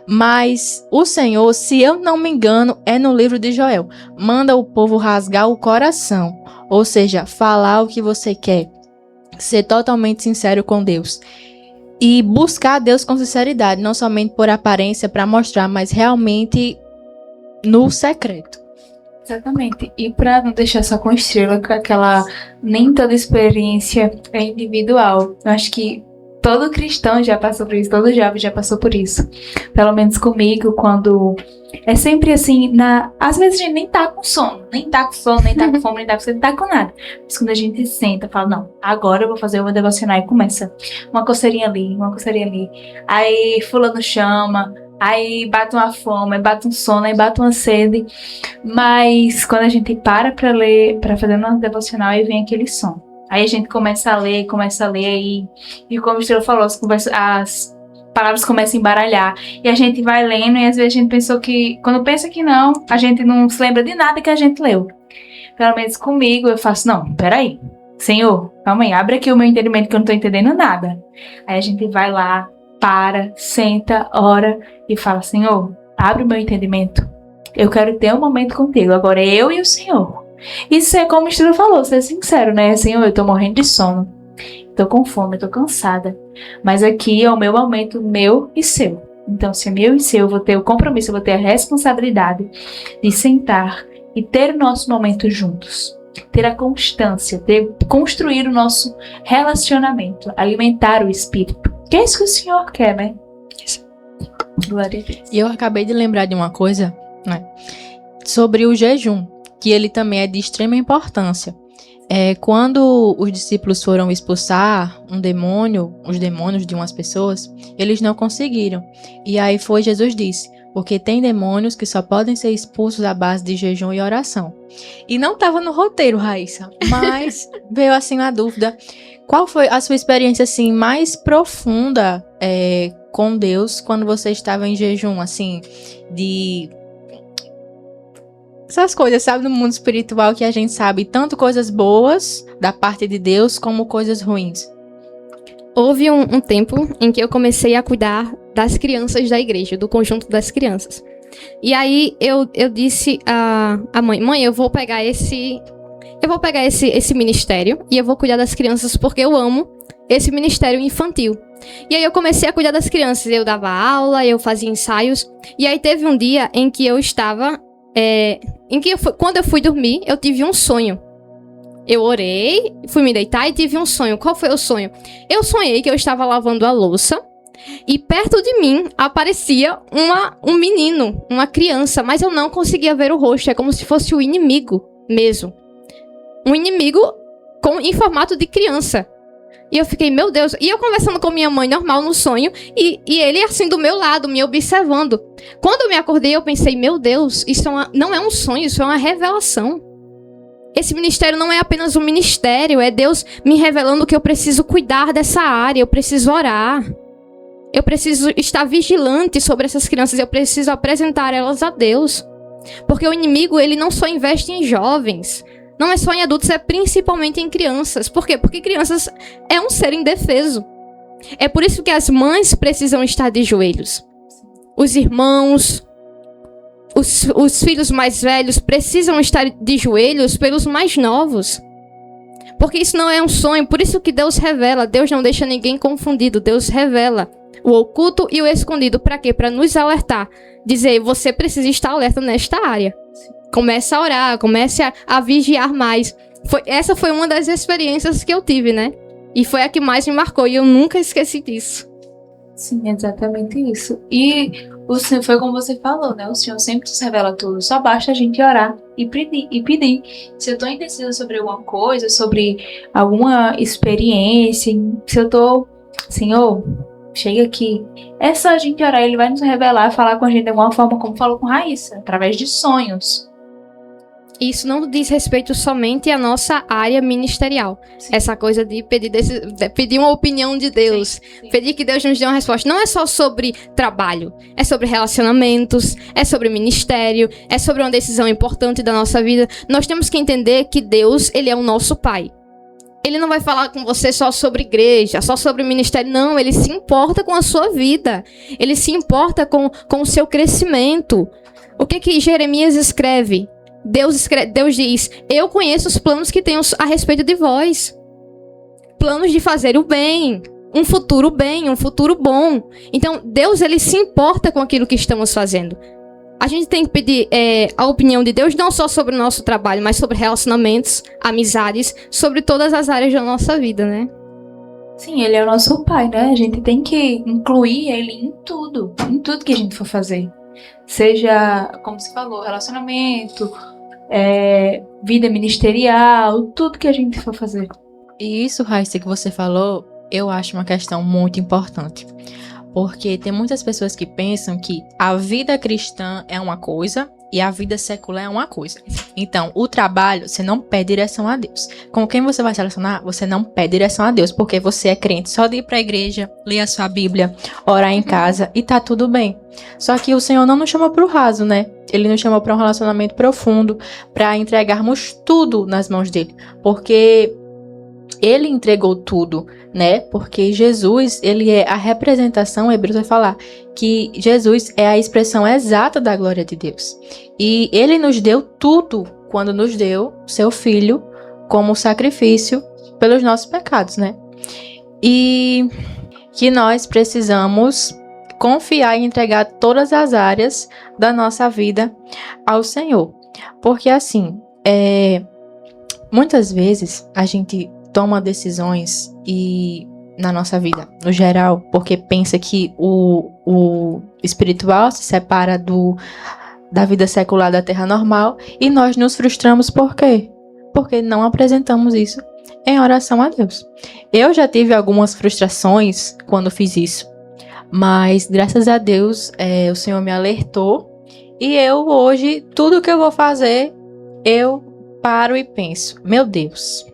Mas o Senhor, se eu não me engano, é no livro de Joel, manda o povo rasgar o coração, ou seja, falar o que você quer, ser totalmente sincero com Deus. E buscar Deus com sinceridade, não somente por aparência para mostrar, mas realmente no secreto. Exatamente. E para não deixar só com estrela, com aquela nem toda experiência é individual. Eu acho que todo cristão já passou por isso, todo jovem já passou por isso. Pelo menos comigo, quando é sempre assim, às vezes a gente nem tá com sono, nem tá com fome, nem tá com sede, nem tá com nada. Mas quando a gente senta, fala, não, agora eu vou fazer o meu devocional, e começa uma coceirinha ali. Aí fulano chama, aí bate uma fome, aí bate um sono, aí bate uma sede. Mas quando a gente para ler, pra fazer o nosso devocional, aí vem aquele som. Aí a gente começa a ler e como o Estrela falou, as palavras começam a embaralhar. E a gente vai lendo e às vezes a gente pensou que, quando pensa que não, a gente não se lembra de nada que a gente leu. Pelo menos comigo eu faço, não, peraí, Senhor, calma aí, abre aqui o meu entendimento que eu não tô entendendo nada. Aí a gente vai lá, para, senta, ora e fala, Senhor, abre o meu entendimento. Eu quero ter um momento contigo, agora eu e o Senhor. Isso é como o Estilo falou, ser sincero, né? Senhor, eu tô morrendo de sono. Tô com fome, tô cansada. Mas aqui é o meu momento, meu e seu. Então, se é meu e seu, eu vou ter o compromisso, eu vou ter a responsabilidade de sentar e ter o nosso momento juntos. Ter a constância, construir o nosso relacionamento, alimentar o espírito. Que é isso que o Senhor quer, né? Glória a Deus. E eu acabei de lembrar de uma coisa, né, sobre o jejum, que ele também é de extrema importância. Quando os discípulos foram expulsar os demônios de umas pessoas, eles não conseguiram. E aí Jesus disse, porque tem demônios que só podem ser expulsos à base de jejum e oração. E não estava no roteiro, Raíssa, mas veio assim a dúvida. Qual foi a sua experiência assim mais profunda com Deus quando você estava em jejum, assim, de essas coisas, sabe, no mundo espiritual que a gente sabe tanto coisas boas da parte de Deus como coisas ruins? Houve um tempo em que eu comecei a cuidar das crianças da igreja, do conjunto das crianças. E aí eu disse à mãe, eu vou pegar esse ministério e eu vou cuidar das crianças porque eu amo esse ministério infantil. E aí eu comecei a cuidar das crianças, eu dava aula, eu fazia ensaios. E aí teve um dia em que eu estava, quando eu fui dormir, eu tive um sonho. Eu orei, fui me deitar e tive um sonho. Qual foi o sonho? Eu sonhei que eu estava lavando a louça e perto de mim aparecia um menino, uma criança, mas eu não conseguia ver o rosto, é como se fosse o inimigo mesmo. Um inimigo em formato de criança. E eu fiquei, meu Deus. E eu conversando com minha mãe normal no sonho. E ele assim do meu lado, me observando. Quando eu me acordei, eu pensei, meu Deus, isso não é um sonho, isso é uma revelação. Esse ministério não é apenas um ministério. É Deus me revelando que eu preciso cuidar dessa área. Eu preciso orar. Eu preciso estar vigilante sobre essas crianças. Eu preciso apresentar elas a Deus. Porque o inimigo, ele não só investe em jovens. Não é só em adultos, é principalmente em crianças. Por quê? Porque crianças é um ser indefeso. É por isso que as mães precisam estar de joelhos. Os irmãos, os filhos mais velhos precisam estar de joelhos pelos mais novos. Porque isso não é um sonho. Por isso que Deus revela. Deus não deixa ninguém confundido. Deus revela o oculto e o escondido. Para quê? Para nos alertar. Dizer, você precisa estar alerta nesta área. Comece a orar, comece a vigiar mais. Essa foi uma das experiências que eu tive, né? E foi a que mais me marcou e eu nunca esqueci disso. Sim, exatamente isso. E foi como você falou, né? O Senhor sempre nos revela tudo. Só basta a gente orar e pedir. Se eu tô indecisa sobre alguma coisa, sobre alguma experiência, se eu tô... Senhor, chega aqui. É só a gente orar, Ele vai nos revelar, falar com a gente de alguma forma, como falou com Raíssa, através de sonhos. Isso não diz respeito somente à nossa área ministerial. Sim. Essa coisa de pedir uma opinião de Deus. Sim. Pedir que Deus nos dê uma resposta. Não é só sobre trabalho. É sobre relacionamentos. É sobre ministério. É sobre uma decisão importante da nossa vida. Nós temos que entender que Deus, Ele é o nosso Pai. Ele não vai falar com você só sobre igreja, só sobre ministério. Não, Ele se importa com a sua vida. Ele se importa com o seu crescimento. O que Jeremias escreve? Deus diz, eu conheço os planos que tenho a respeito de vós. Planos de fazer o bem, um futuro bom. Então, Deus, Ele se importa com aquilo que estamos fazendo. A gente tem que pedir a opinião de Deus, não só sobre o nosso trabalho, mas sobre relacionamentos, amizades, sobre todas as áreas da nossa vida, né? Sim, Ele é o nosso Pai, né? A gente tem que incluir Ele em tudo que a gente for fazer. Seja, como se falou, relacionamento, vida ministerial, tudo que a gente for fazer. E isso, Raíssa, que você falou, eu acho uma questão muito importante. Porque tem muitas pessoas que pensam que a vida cristã é uma coisa e a vida secular é uma coisa. Então, o trabalho, você não pede direção a Deus. Com quem você vai se relacionar, você não pede direção a Deus, porque você é crente só de ir pra igreja, ler a sua Bíblia, orar em casa e tá tudo bem. Só que o Senhor não nos chamou pro raso, né? Ele nos chamou para um relacionamento profundo, para entregarmos tudo nas mãos dele. Porque Ele entregou tudo, né? Porque Jesus, Ele é a representação, Hebreus vai falar, que Jesus é a expressão exata da glória de Deus. E Ele nos deu tudo quando nos deu seu Filho como sacrifício pelos nossos pecados, né? E que nós precisamos confiar e entregar todas as áreas da nossa vida ao Senhor. Porque assim, muitas vezes a gente toma decisões na nossa vida, no geral, porque pensa que o espiritual se separa da vida secular da terra normal, e nós nos frustramos por quê? Porque não apresentamos isso em oração a Deus. Eu já tive algumas frustrações quando fiz isso, mas graças a Deus o Senhor me alertou, e eu hoje, tudo que eu vou fazer, eu paro e penso, meu Deus,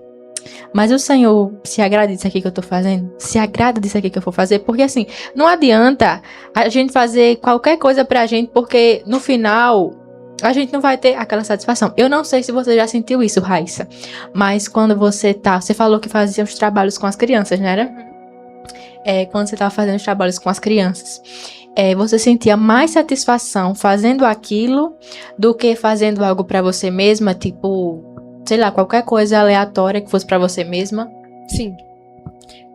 mas o Senhor se agrada disso aqui que eu tô fazendo? Se agrada disso aqui que eu vou fazer? Porque assim, não adianta a gente fazer qualquer coisa pra gente, porque no final a gente não vai ter aquela satisfação. Eu não sei se você já sentiu isso, Raíssa, mas quando você falou que fazia os trabalhos com as crianças, não era? Quando você tava fazendo os trabalhos com as crianças, você sentia mais satisfação fazendo aquilo do que fazendo algo pra você mesma, tipo, sei lá, qualquer coisa aleatória que fosse pra você mesma? Sim.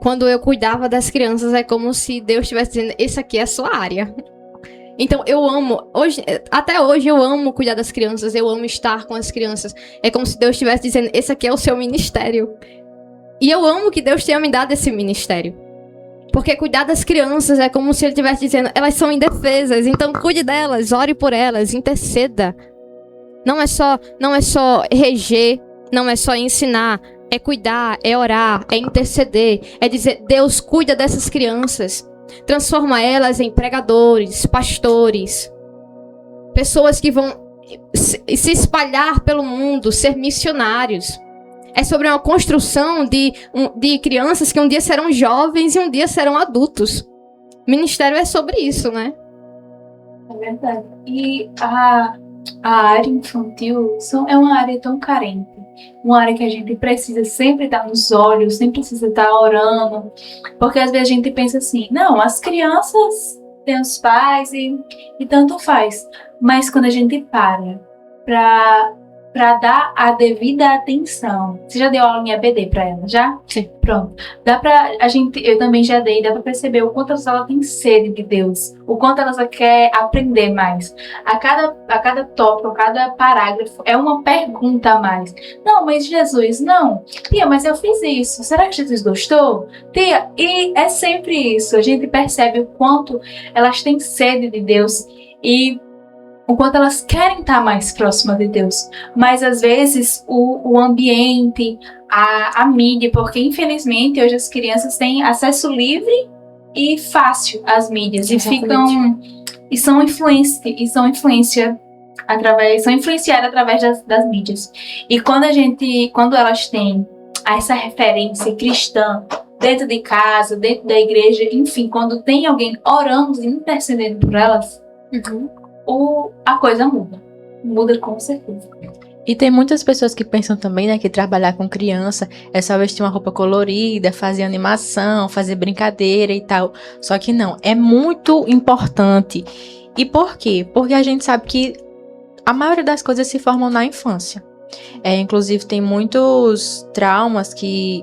Quando eu cuidava das crianças, é como se Deus estivesse dizendo, esse aqui é a sua área. Então, eu amo, até hoje eu amo cuidar das crianças, eu amo estar com as crianças. É como se Deus estivesse dizendo, esse aqui é o seu ministério. E eu amo que Deus tenha me dado esse ministério. Porque cuidar das crianças é como se Ele estivesse dizendo, elas são indefesas, então cuide delas, ore por elas, interceda. Não é só reger, não é só ensinar, é cuidar, é orar, é interceder, é dizer, Deus cuida dessas crianças. Transforma elas em pregadores, pastores, pessoas que vão se espalhar pelo mundo, ser missionários. É sobre uma construção de crianças que um dia serão jovens e um dia serão adultos. Ministério é sobre isso, né? É verdade. E a área infantil é uma área tão carente. Uma área que a gente precisa sempre estar nos olhos, sempre precisa estar orando. Porque às vezes a gente pensa assim, não, as crianças têm os pais e tanto faz. Mas quando a gente para dar a devida atenção. Você já deu aula em EBD para ela, já? Sim. Pronto. Eu também já dei, dá para perceber o quanto ela tem sede de Deus, o quanto ela quer aprender mais. A cada tópico, a cada parágrafo é uma pergunta a mais. Não, mas Jesus, não. Tia, mas eu fiz isso. Será que Jesus gostou? Tia, e é sempre isso. A gente percebe o quanto elas têm sede de Deus e o quanto elas querem estar mais próximas de Deus. Mas às vezes o ambiente, a mídia, porque infelizmente hoje as crianças têm acesso livre e fácil às mídias. E são influenciadas através das mídias. E quando elas têm essa referência cristã dentro de casa, dentro da igreja, enfim, quando tem alguém orando e intercedendo por elas, a coisa muda com certeza. E tem muitas pessoas que pensam também, né, que trabalhar com criança é só vestir uma roupa colorida, fazer animação, fazer brincadeira e tal. Só que não, é muito importante. E por quê? Porque a gente sabe que a maioria das coisas se formam na infância. Inclusive tem muitos traumas que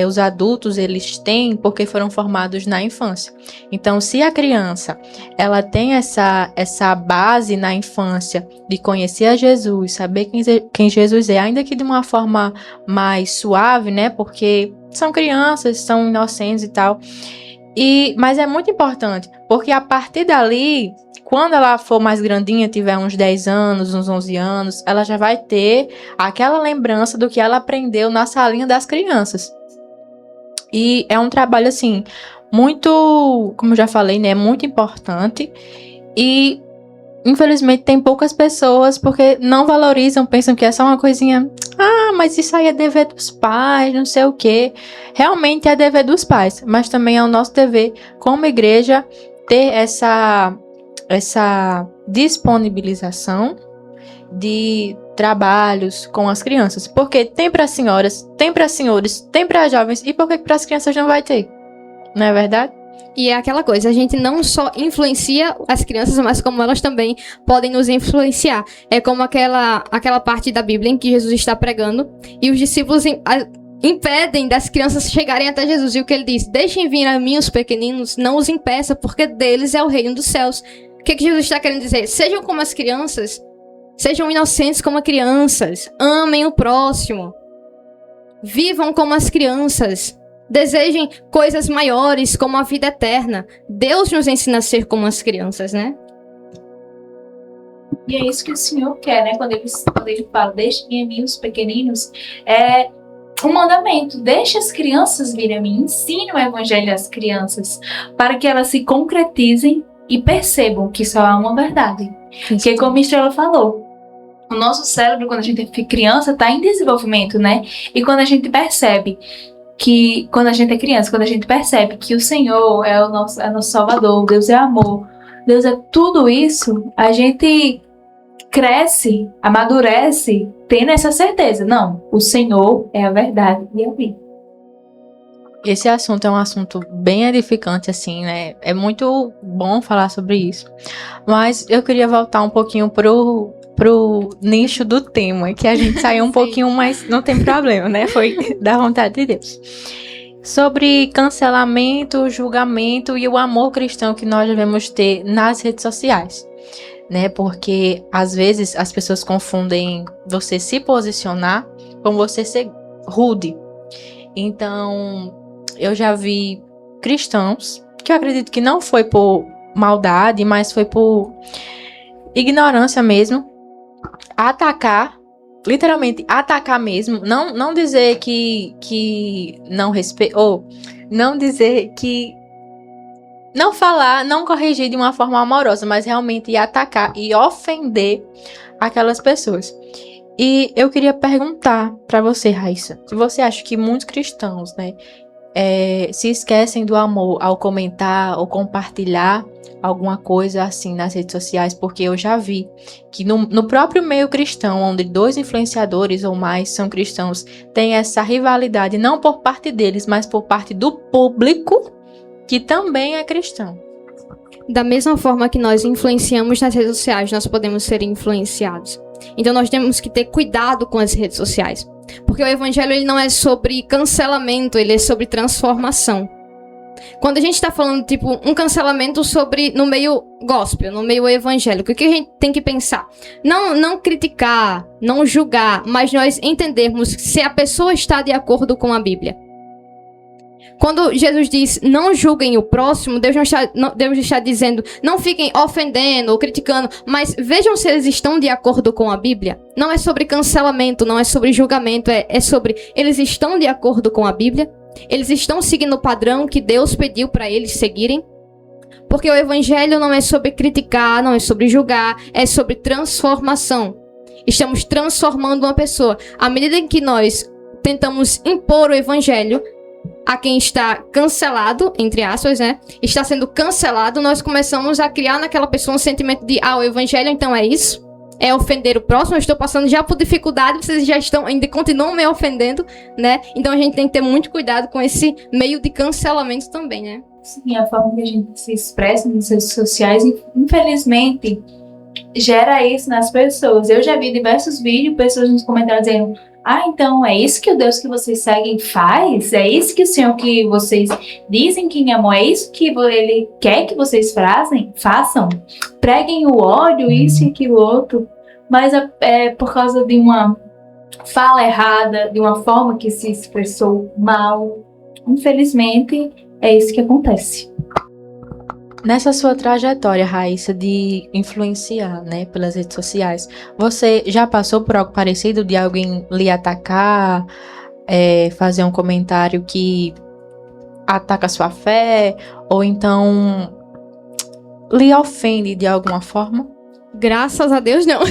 os adultos eles têm porque foram formados na infância. Então, se a criança ela tem essa base na infância de conhecer a Jesus, saber quem Jesus é, ainda que de uma forma mais suave, né? Porque são crianças, são inocentes e tal. Mas é muito importante, porque a partir dali, quando ela for mais grandinha, tiver uns 10 anos, uns 11 anos, ela já vai ter aquela lembrança do que ela aprendeu na salinha das crianças. E é um trabalho, assim, muito, como eu já falei, né, muito importante. E, infelizmente, tem poucas pessoas porque não valorizam, pensam que é só uma coisinha. Ah, mas isso aí é dever dos pais, não sei o quê. Realmente é dever dos pais, mas também é o nosso dever, como igreja, ter essa disponibilização de trabalhos com as crianças, porque tem para senhoras, tem para senhores, tem para jovens, e por que para as crianças não vai ter? Não é verdade? E é aquela coisa, a gente não só influencia as crianças, mas como elas também podem nos influenciar. É como aquela parte da Bíblia em que Jesus está pregando e os discípulos impedem das crianças chegarem até Jesus. E o que ele diz? Deixem vir a mim os pequeninos, não os impeça, porque deles é o reino dos céus. O que Jesus está querendo dizer? Sejam como as crianças, sejam inocentes como crianças, amem o próximo, vivam como as crianças, desejem coisas maiores como a vida eterna. Deus nos ensina a ser como as crianças, né? E é isso que o Senhor quer, né? Quando ele fala, deixem em mim os pequeninos, é um mandamento. Deixe as crianças virem a mim. Ensine o evangelho às crianças, para que elas se concretizem e percebam que só há uma verdade. Porque como a Estrela falou, o nosso cérebro, quando a gente é criança, está em desenvolvimento, né? E quando a gente percebe que, quando a gente é criança, quando a gente percebe que o Senhor é o nosso Salvador, Deus é amor, Deus é tudo isso, a gente cresce, amadurece, tendo essa certeza. Não, o Senhor é a verdade e a vida. Esse assunto é um assunto bem edificante, assim, né? É muito bom falar sobre isso. Mas eu queria voltar um pouquinho pro nicho do tema, que a gente saiu um pouquinho, mas não tem problema, né? Foi da vontade de Deus. Sobre cancelamento, julgamento e o amor cristão que nós devemos ter nas redes sociais, né? Porque às vezes as pessoas confundem você se posicionar com você ser rude. Então, eu já vi cristãos, que eu acredito que não foi por maldade, mas foi por ignorância mesmo, atacar, literalmente atacar mesmo, não dizer que não respeita, ou não dizer que não falar, não corrigir de uma forma amorosa, mas realmente ir atacar e ofender aquelas pessoas. E eu queria perguntar pra você, Raíssa, se você acha que muitos cristãos, né, se esquecem do amor ao comentar ou compartilhar alguma coisa assim nas redes sociais, porque eu já vi que no próprio meio cristão, onde 2 influenciadores ou mais são cristãos, tem essa rivalidade, não por parte deles, mas por parte do público, que também é cristão. Da mesma forma que nós influenciamos nas redes sociais, nós podemos ser influenciados. Então nós temos que ter cuidado com as redes sociais. Porque o evangelho ele não é sobre cancelamento, ele é sobre transformação. Quando a gente está falando, tipo, um cancelamento no meio gospel, no meio evangélico, o que a gente tem que pensar? Não criticar, não julgar, mas nós entendermos se a pessoa está de acordo com a Bíblia. Quando Jesus diz, não julguem o próximo, Deus está dizendo, não fiquem ofendendo ou criticando, mas vejam se eles estão de acordo com a Bíblia. Não é sobre cancelamento, não é sobre julgamento, é sobre eles estão de acordo com a Bíblia? Eles estão seguindo o padrão que Deus pediu para eles seguirem? Porque o evangelho não é sobre criticar, não é sobre julgar, é sobre transformação. Estamos transformando uma pessoa. À medida em que nós tentamos impor o evangelho a quem está cancelado, entre aspas, né? Está sendo cancelado, nós começamos a criar naquela pessoa um sentimento de, o evangelho então é isso? É ofender o próximo? Eu estou passando já por dificuldade, vocês já ainda continuam me ofendendo, né? Então a gente tem que ter muito cuidado com esse meio de cancelamento também, né? Sim, a forma que a gente se expressa nas redes sociais, infelizmente, gera isso nas pessoas. Eu já vi diversos vídeos, pessoas nos comentários dizendo, então é isso que o Deus que vocês seguem faz? É isso que o Senhor que vocês dizem que amam? É isso que Ele quer que vocês façam? Preguem o ódio, isso e aquilo outro. Mas é por causa de uma fala errada, de uma forma que se expressou mal. Infelizmente, é isso que acontece. Nessa sua trajetória, Raíssa, de influenciar, né, pelas redes sociais, você já passou por algo parecido de alguém lhe atacar, fazer um comentário que ataca a sua fé, ou então lhe ofende de alguma forma? Graças a Deus, não.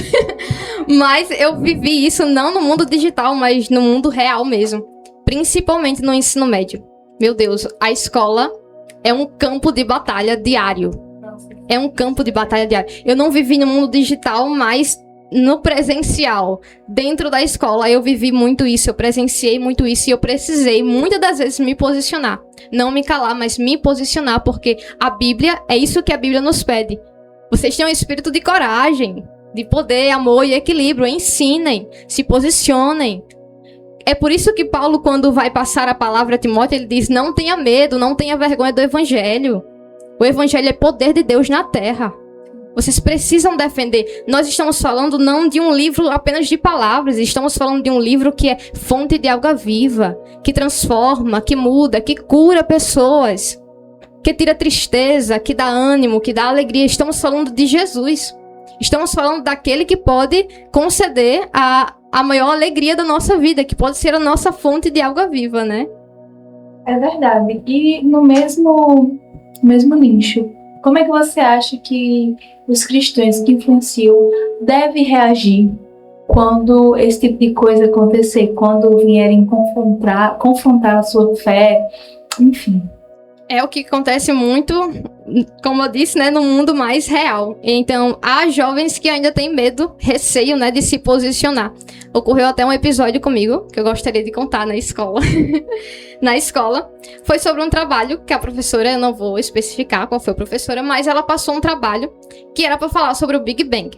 Mas eu vivi isso não no mundo digital, mas no mundo real mesmo. Principalmente no ensino médio. Meu Deus, a escola é um campo de batalha diário. É um campo de batalha diário. Eu não vivi no mundo digital, mas no presencial, dentro da escola, eu vivi muito isso, eu presenciei muito isso e eu precisei muitas das vezes me posicionar. Não me calar, mas me posicionar, porque a Bíblia, é isso que a Bíblia nos pede. Vocês têm um espírito de coragem, de poder, amor e equilíbrio. Ensinem, se posicionem. É por isso que Paulo, quando vai passar a palavra a Timóteo, ele diz: não tenha medo, não tenha vergonha do Evangelho. O Evangelho é poder de Deus na terra. Vocês precisam defender. Nós estamos falando não de um livro apenas de palavras, estamos falando de um livro que é fonte de água viva, que transforma, que muda, que cura pessoas, que tira tristeza, que dá ânimo, que dá alegria. Estamos falando de Jesus. Estamos falando daquele que pode conceder a maior alegria da nossa vida, que pode ser a nossa fonte de água viva, né? É verdade. E no mesmo nicho, como é que você acha que os cristãos que influenciam devem reagir quando esse tipo de coisa acontecer, quando vierem confrontar a sua fé, enfim? É o que acontece muito, como eu disse, né, no mundo mais real. Então, há jovens que ainda têm medo, receio, né, de se posicionar. Ocorreu até um episódio comigo, que eu gostaria de contar na escola. Na escola, foi sobre um trabalho que a professora, eu não vou especificar qual foi a professora, mas ela passou um trabalho que era para falar sobre o Big Bang.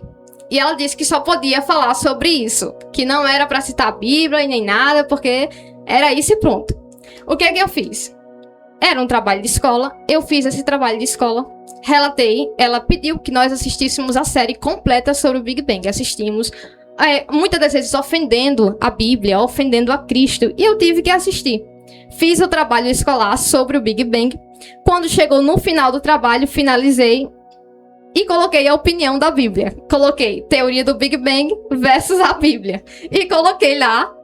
E ela disse que só podia falar sobre isso, que não era para citar a Bíblia e nem nada, porque era isso e pronto. O que é que eu fiz? Era um trabalho de escola, eu fiz esse trabalho de escola, relatei, ela pediu que nós assistíssemos a série completa sobre o Big Bang. Assistimos, muitas das vezes ofendendo a Bíblia, ofendendo a Cristo, e eu tive que assistir. Fiz o trabalho escolar sobre o Big Bang. Quando chegou no final do trabalho, finalizei e coloquei a opinião da Bíblia. Coloquei teoria do Big Bang versus a Bíblia. E coloquei lá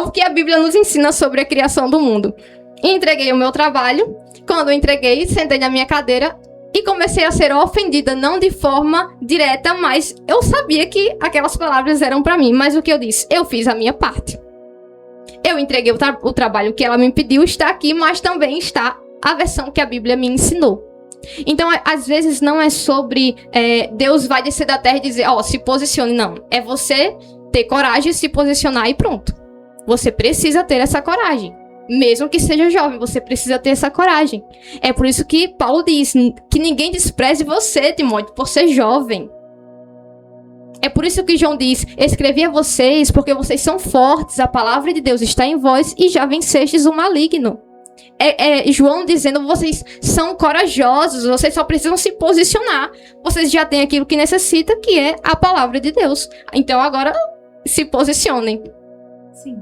o que a Bíblia nos ensina sobre a criação do mundo. Entreguei o meu trabalho. Quando eu entreguei, sentei na minha cadeira e comecei a ser ofendida, não de forma direta, mas eu sabia que aquelas palavras eram para mim. Mas o que eu disse? Eu fiz a minha parte. Eu entreguei o trabalho que ela me pediu, está aqui, mas também está a versão que a Bíblia me ensinou. Então, às vezes, não é sobre Deus vai descer da terra e dizer, se posicione, não. É você ter coragem, se posicionar e pronto. Você precisa ter essa coragem. Mesmo que seja jovem, você precisa ter essa coragem. É por isso que Paulo diz que ninguém despreze você, Timóteo, por ser jovem. É por isso que João diz, escrevi a vocês porque vocês são fortes, a palavra de Deus está em vós e já vencestes o maligno. João dizendo, vocês são corajosos, vocês só precisam se posicionar. Vocês já têm aquilo que necessita, que é a palavra de Deus. Então agora se posicionem. Sim.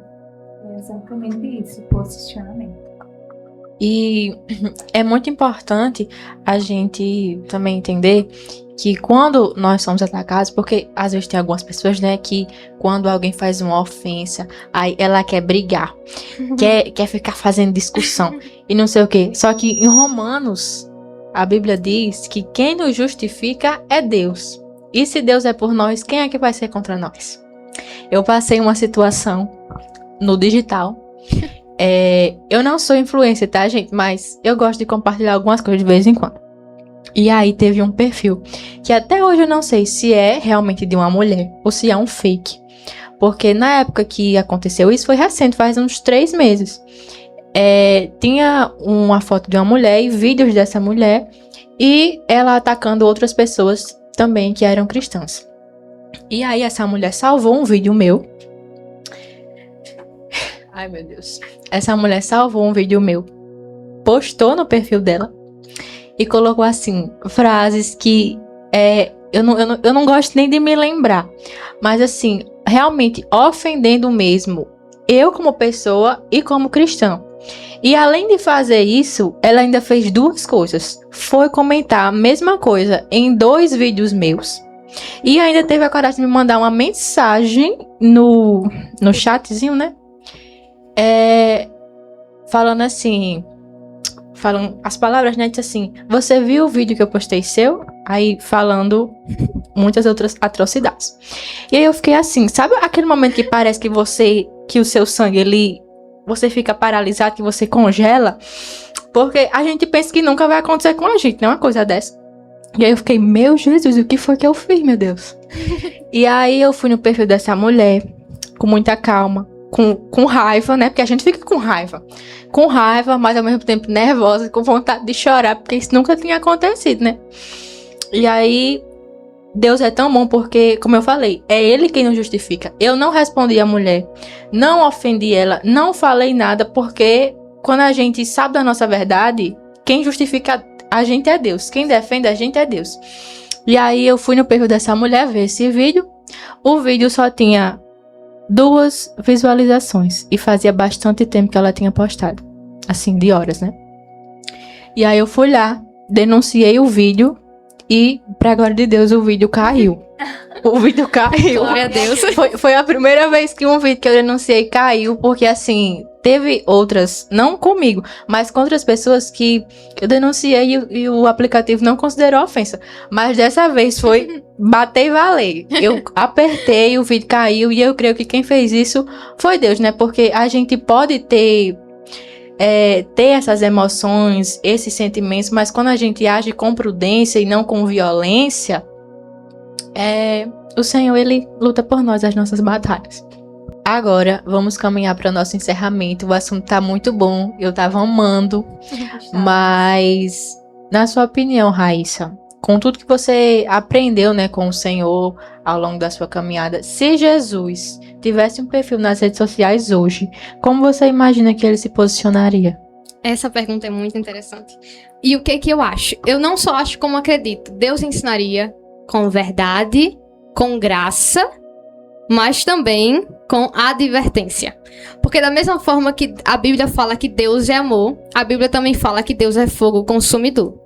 É exatamente isso, posicionamento. E é muito importante a gente também entender que quando nós somos atacados, porque às vezes tem algumas pessoas, né, que quando alguém faz uma ofensa, aí ela quer brigar, quer ficar fazendo discussão e não sei o quê. Só que em Romanos, a Bíblia diz que quem nos justifica é Deus. E se Deus é por nós, quem é que vai ser contra nós? Eu passei uma situação no digital. Eu não sou influencer, tá, gente? Mas eu gosto de compartilhar algumas coisas de vez em quando. E aí teve um perfil que até hoje eu não sei se é realmente de uma mulher ou se é um fake. Porque na época que aconteceu isso foi recente, faz uns 3 meses. Tinha uma foto de uma mulher e vídeos dessa mulher e ela atacando outras pessoas também que eram cristãs. E aí essa mulher salvou um vídeo meu. Ai, meu Deus. Essa mulher salvou um vídeo meu, postou no perfil dela e colocou assim, frases que eu não gosto nem de me lembrar, mas assim, realmente ofendendo mesmo eu como pessoa e como cristã. E além de fazer isso, ela ainda fez 2 coisas. Foi comentar a mesma coisa em 2 vídeos meus. E ainda teve a coragem de me mandar uma mensagem no chatzinho, né? Falando assim, falando as palavras, né? Diz assim, você viu o vídeo que eu postei seu? Aí falando muitas outras atrocidades. E aí eu fiquei assim, sabe aquele momento que parece que o seu sangue, você fica paralisado, que você congela? Porque a gente pensa que nunca vai acontecer com a gente, não é uma coisa dessa. E aí eu fiquei, meu Jesus, o que foi que eu fiz, meu Deus? E aí eu fui no perfil dessa mulher, com muita calma, com raiva, né? Porque a gente fica com raiva. Com raiva, mas ao mesmo tempo nervosa, com vontade de chorar, porque isso nunca tinha acontecido, né? E aí, Deus é tão bom porque, como eu falei, é Ele quem nos justifica. Eu não respondi à mulher, não ofendi ela, não falei nada, porque quando a gente sabe da nossa verdade, quem justifica a gente é Deus. Quem defende a gente é Deus. E aí eu fui no perfil dessa mulher ver esse vídeo. O vídeo só tinha 2 visualizações. E fazia bastante tempo que ela tinha postado. Assim, de horas, né? E aí eu fui lá, denunciei o vídeo. E, pra glória de Deus, o vídeo caiu. O vídeo caiu. Glória a Deus. Foi a primeira vez que um vídeo que eu denunciei caiu, porque assim, teve outras, não comigo, mas com outras pessoas que eu denunciei e o aplicativo não considerou ofensa. Mas dessa vez foi bater e valer. Eu apertei, o vídeo caiu e eu creio que quem fez isso foi Deus, né? Porque a gente pode ter essas emoções, esses sentimentos, mas quando a gente age com prudência e não com violência, o Senhor, Ele luta por nós as nossas batalhas. Agora, vamos caminhar para o nosso encerramento. O assunto tá muito bom, eu tava amando, mas, na sua opinião, Raíssa, com tudo que você aprendeu, né, com o Senhor ao longo da sua caminhada, se Jesus tivesse um perfil nas redes sociais hoje, como você imagina que ele se posicionaria? Essa pergunta é muito interessante. E o que eu acho? Eu não só acho como acredito. Deus ensinaria com verdade, com graça, mas também com advertência. Porque da mesma forma que a Bíblia fala que Deus é amor, a Bíblia também fala que Deus é fogo consumidor.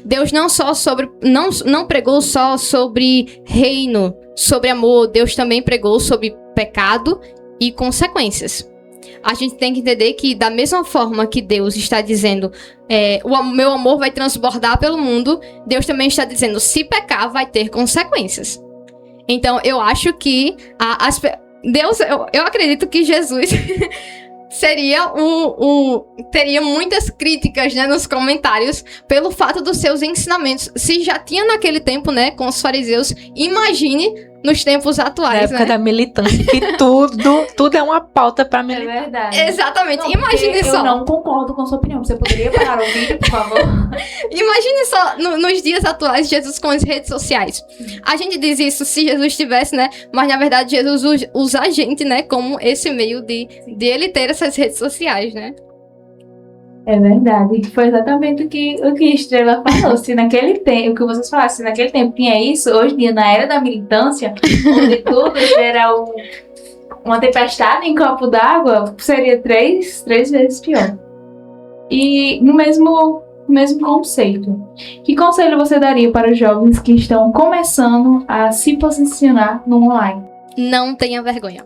Deus não pregou só sobre reino, sobre amor. Deus também pregou sobre pecado e consequências. A gente tem que entender que da mesma forma que Deus está dizendo o meu amor vai transbordar pelo mundo, Deus também está dizendo, se pecar vai ter consequências. Então eu acho que Deus, eu acredito que Jesus seria teria muitas críticas, né, nos comentários pelo fato dos seus ensinamentos. Se já tinha naquele tempo, né, com os fariseus, imagine nos tempos atuais, na época da militância, que tudo é uma pauta para militar. É verdade. Exatamente, Não, imagine só. Eu não concordo com a sua opinião. Você poderia parar o vídeo, por favor? Imagine só, nos dias atuais, Jesus com as redes sociais. A gente diz isso se Jesus estivesse, né? Mas, na verdade, Jesus usa a gente, né? Como esse meio de ele ter essas redes sociais, né? É verdade. Foi exatamente o que a Estrela falou. Se naquele tempo, o que vocês falaram, se naquele tempo tinha isso, hoje em dia, na era da militância, onde tudo era uma tempestade em copo d'água, seria três vezes pior. E no mesmo conceito. Que conselho você daria para os jovens que estão começando a se posicionar no online? Não tenha vergonha.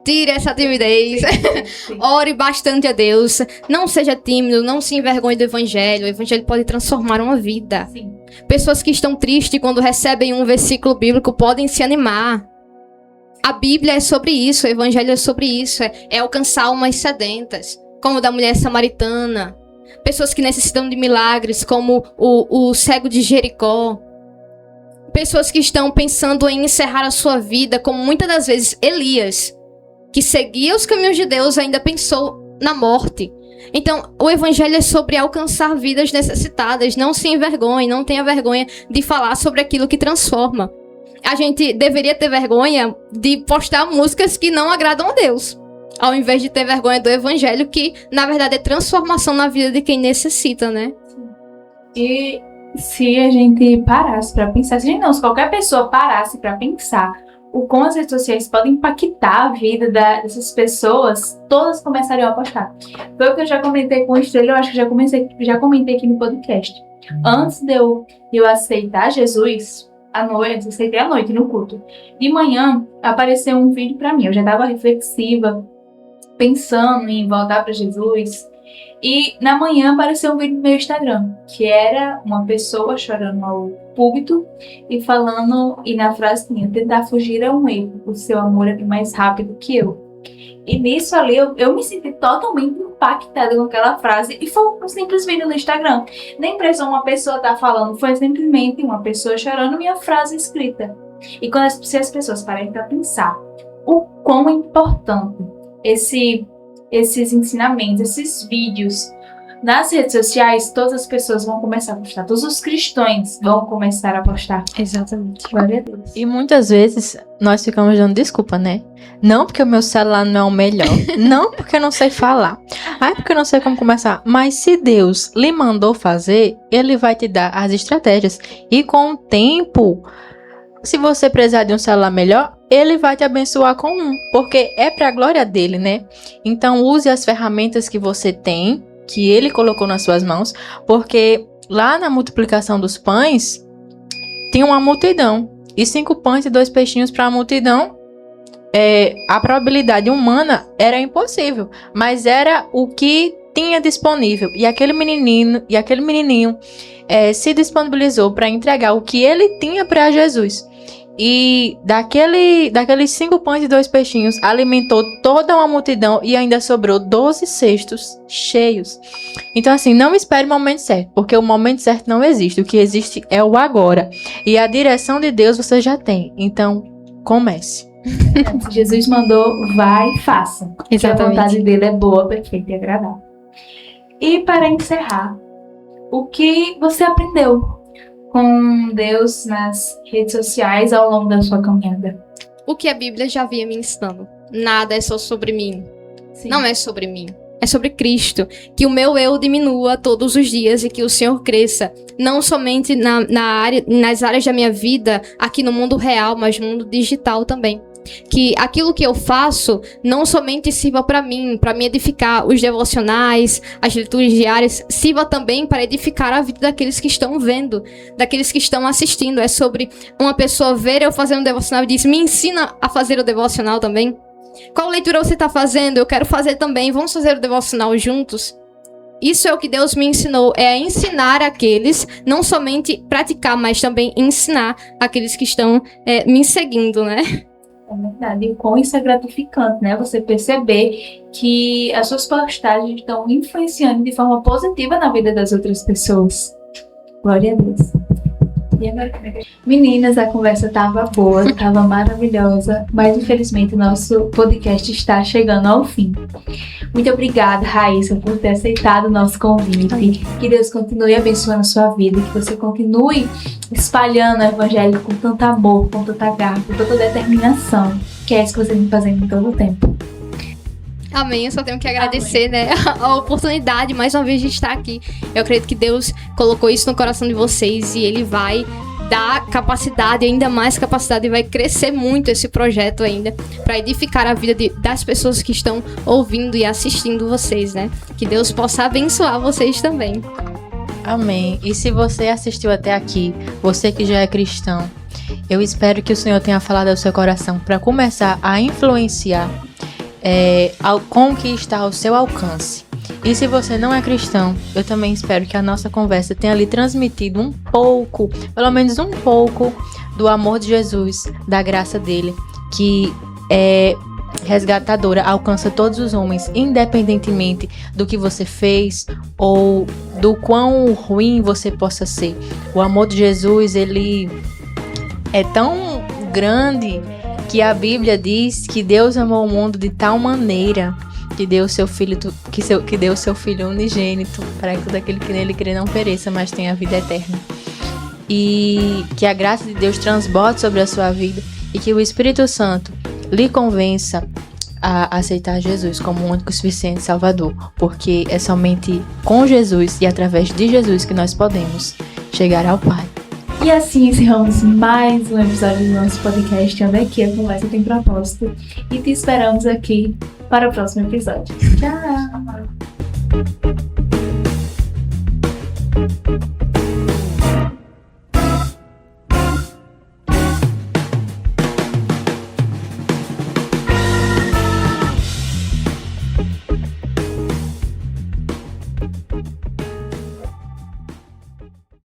Tire essa timidez. Sim. Ore bastante a Deus. Não seja tímido, não se envergonhe do Evangelho. O Evangelho pode transformar uma vida. Sim. Pessoas que estão tristes quando recebem um versículo bíblico podem se animar. A Bíblia é sobre isso, o Evangelho é sobre isso. É alcançar almas sedentas, como o da mulher samaritana. Pessoas que necessitam de milagres, como o cego de Jericó. Pessoas que estão pensando em encerrar a sua vida, como muitas das vezes Elias, que seguia os caminhos de Deus, ainda pensou na morte. Então, o Evangelho é sobre alcançar vidas necessitadas. Não se envergonhe, não tenha vergonha de falar sobre aquilo que transforma. A gente deveria ter vergonha de postar músicas que não agradam a Deus, ao invés de ter vergonha do Evangelho, que, na verdade, é transformação na vida de quem necessita, né? E se a gente parasse para pensar, se qualquer pessoa parasse para pensar o como as redes sociais podem impactar a vida dessas pessoas, todas começariam a postar. Foi o que eu já comentei com o Estrela, eu acho que já comentei aqui no podcast. Antes de eu aceitar Jesus, aceitei à noite no culto. De manhã, apareceu um vídeo para mim. Eu já estava reflexiva, pensando em voltar para Jesus. E na manhã apareceu um vídeo no meu Instagram, que era uma pessoa chorando ao púlpito e falando, e na frase tinha, tentar fugir é um erro, o seu amor é mais rápido que eu. E nisso ali, eu me senti totalmente impactada com aquela frase. E foi um simples vídeo no Instagram. Nem precisou uma pessoa estar falando, foi simplesmente uma pessoa chorando minha frase escrita. E quando se as pessoas pararem para pensar o quão importante esses ensinamentos, esses vídeos nas redes sociais, todas as pessoas vão começar a postar. Todos os cristãos vão começar a postar. Exatamente. Glória a Deus. E muitas vezes nós ficamos dando desculpa, né? Não porque o meu celular não é o melhor. Não porque eu não sei falar. Ah, porque eu não sei como começar. Mas se Deus lhe mandou fazer, Ele vai te dar as estratégias. E com o tempo, se você precisar de um celular melhor, Ele vai te abençoar com um. Porque é pra glória dele, né? Então use as ferramentas que você tem, que Ele colocou nas suas mãos. Porque lá na multiplicação dos pães, tinha uma multidão. E 5 pães e 2 peixinhos para a multidão. A probabilidade humana era impossível, mas era o que tinha disponível. E aquele menininho se disponibilizou para entregar o que ele tinha para Jesus. E daqueles 5 pães e 2 peixinhos, alimentou toda uma multidão e ainda sobrou 12 cestos cheios. Então assim, não espere o momento certo, porque o momento certo não existe. O que existe é o agora. E a direção de Deus você já tem. Então, comece. Jesus mandou, vai e faça. Exatamente. A vontade dele é boa, perfeita e agradável. E para encerrar, o que você aprendeu com Deus nas redes sociais ao longo da sua caminhada? O que a Bíblia já vinha me ensinando. Nada é só sobre mim. Sim. Não é sobre mim. É sobre Cristo. Que o meu eu diminua todos os dias e que o Senhor cresça. Não somente nas áreas da minha vida, aqui no mundo real, mas no mundo digital também. Que aquilo que eu faço não somente sirva para mim edificar os devocionais, as leituras diárias, sirva também para edificar a vida daqueles que estão vendo, daqueles que estão assistindo. É sobre uma pessoa ver eu fazendo um devocional e diz, me ensina a fazer o devocional também. Qual leitura você está fazendo? Eu quero fazer também. Vamos fazer o devocional juntos? Isso é o que Deus me ensinou, é a ensinar aqueles, não somente praticar, mas também ensinar aqueles que estão me seguindo, né? É verdade, e o quão isso é gratificante, né? Você perceber que as suas postagens estão influenciando de forma positiva na vida das outras pessoas. Glória a Deus. E agora, meninas, a conversa estava boa, estava maravilhosa, mas infelizmente o nosso podcast está chegando ao fim. Muito obrigada, Raíssa, por ter aceitado o nosso convite. Que Deus continue abençoando a sua vida, que você continue espalhando o evangelho com tanto amor, com tanta garra, com tanta determinação, que é isso que você vem fazendo em todo o tempo. Amém, eu só tenho que agradecer, né, a oportunidade, mais uma vez, de estar aqui. Eu acredito que Deus colocou isso no coração de vocês e Ele vai dar capacidade, ainda mais capacidade, e vai crescer muito esse projeto ainda, para edificar a vida das pessoas que estão ouvindo e assistindo vocês, né? Que Deus possa abençoar vocês também. Amém. E se você assistiu até aqui, você que já é cristão, eu espero que o Senhor tenha falado ao seu coração para começar a influenciar com o que está ao seu alcance. E se você não é cristão, eu também espero que a nossa conversa tenha lhe transmitido um pouco, pelo menos um pouco, do amor de Jesus, da graça dele, que é resgatadora, alcança todos os homens, independentemente do que você fez ou do quão ruim você possa ser. O amor de Jesus, ele é tão grande que a Bíblia diz que Deus amou o mundo de tal maneira que deu seu filho, que deu seu filho unigênito para que todo aquele que nele crê não pereça, mas tenha a vida eterna. E que a graça de Deus transborde sobre a sua vida e que o Espírito Santo lhe convença a aceitar Jesus como o único e suficiente Salvador, porque é somente com Jesus e através de Jesus que nós podemos chegar ao Pai. E assim encerramos mais um episódio do nosso podcast, onde aqui a conversa tem propósito. E te esperamos aqui para o próximo episódio. Tchau!